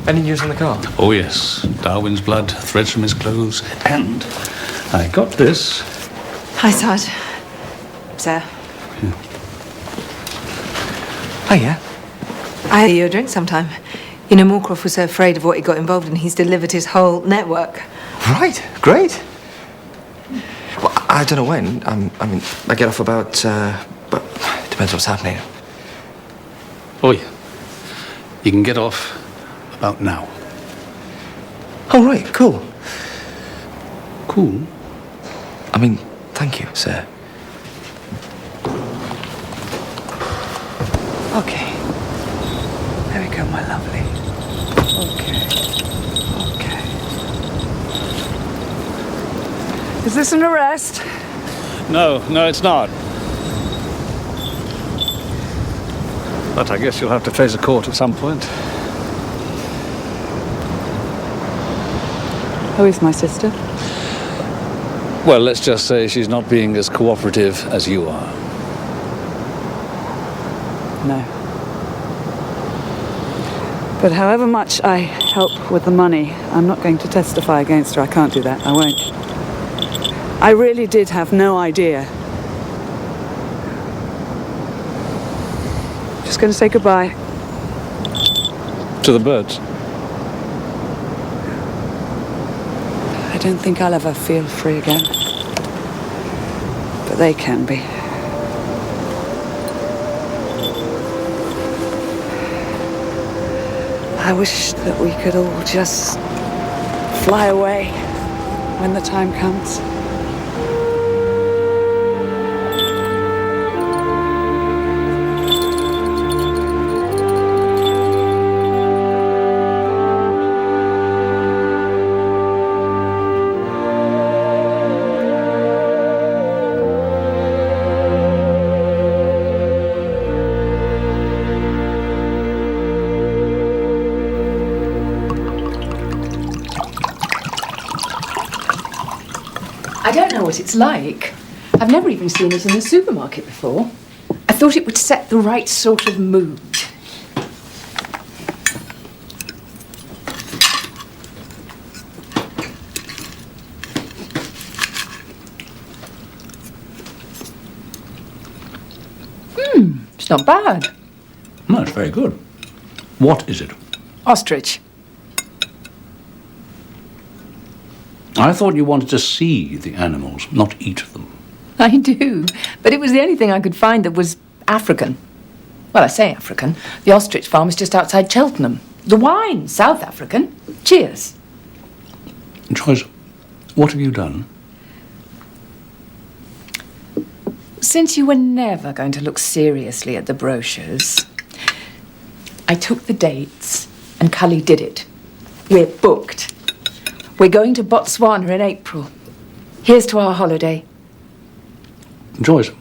[SPEAKER 13] Any news on the car?
[SPEAKER 19] Oh, yes. Darwin's blood, threads from his clothes, and I got this.
[SPEAKER 7] Hi, Sarge. Sir.
[SPEAKER 13] Hiya.
[SPEAKER 7] I owe you a drink sometime. You know, Moorcroft was so afraid of what he got involved in, he's delivered his whole network.
[SPEAKER 13] Right, great. Well, I don't know when. I mean, I get off about, but it depends what's happening.
[SPEAKER 19] Oh, yeah. You can get off about now.
[SPEAKER 13] Oh, right, cool.
[SPEAKER 19] Cool?
[SPEAKER 13] I mean, thank you, sir.
[SPEAKER 8] Okay. There we go, my lovely. Okay. Okay. Is this an arrest?
[SPEAKER 19] No, it's not. But I guess you'll have to face a court at some point.
[SPEAKER 8] Who is my sister?
[SPEAKER 19] Well, let's just say she's not being as cooperative as you are.
[SPEAKER 8] No. But however much I help with the money, I'm not going to testify against her. I can't do that. I won't. I really did have no idea. Just going to say goodbye.
[SPEAKER 19] To the birds?
[SPEAKER 8] I don't think I'll ever feel free again. But they can be. I wish that we could all just fly away when the time comes.
[SPEAKER 2] I don't know what it's like. I've never even seen it in the supermarket before. I thought it would set the right sort of mood. It's not bad.
[SPEAKER 9] No, it's very good. What is it?
[SPEAKER 2] Ostrich.
[SPEAKER 9] I thought you wanted to see the animals, not eat them.
[SPEAKER 2] I do, but it was the only thing I could find that was African. Well, I say African. The ostrich farm is just outside Cheltenham. The wine, South African. Cheers.
[SPEAKER 9] Joyce, what have you done?
[SPEAKER 2] Since you were never going to look seriously at the brochures, I took the dates and Cully did it. We're booked. We're going to Botswana in April. Here's to our holiday.
[SPEAKER 9] Joyce,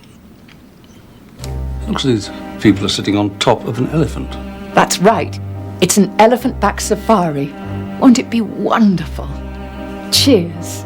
[SPEAKER 9] looks as if people are sitting on top of an elephant.
[SPEAKER 2] That's right. It's an elephant-back safari. Won't it be wonderful? Cheers.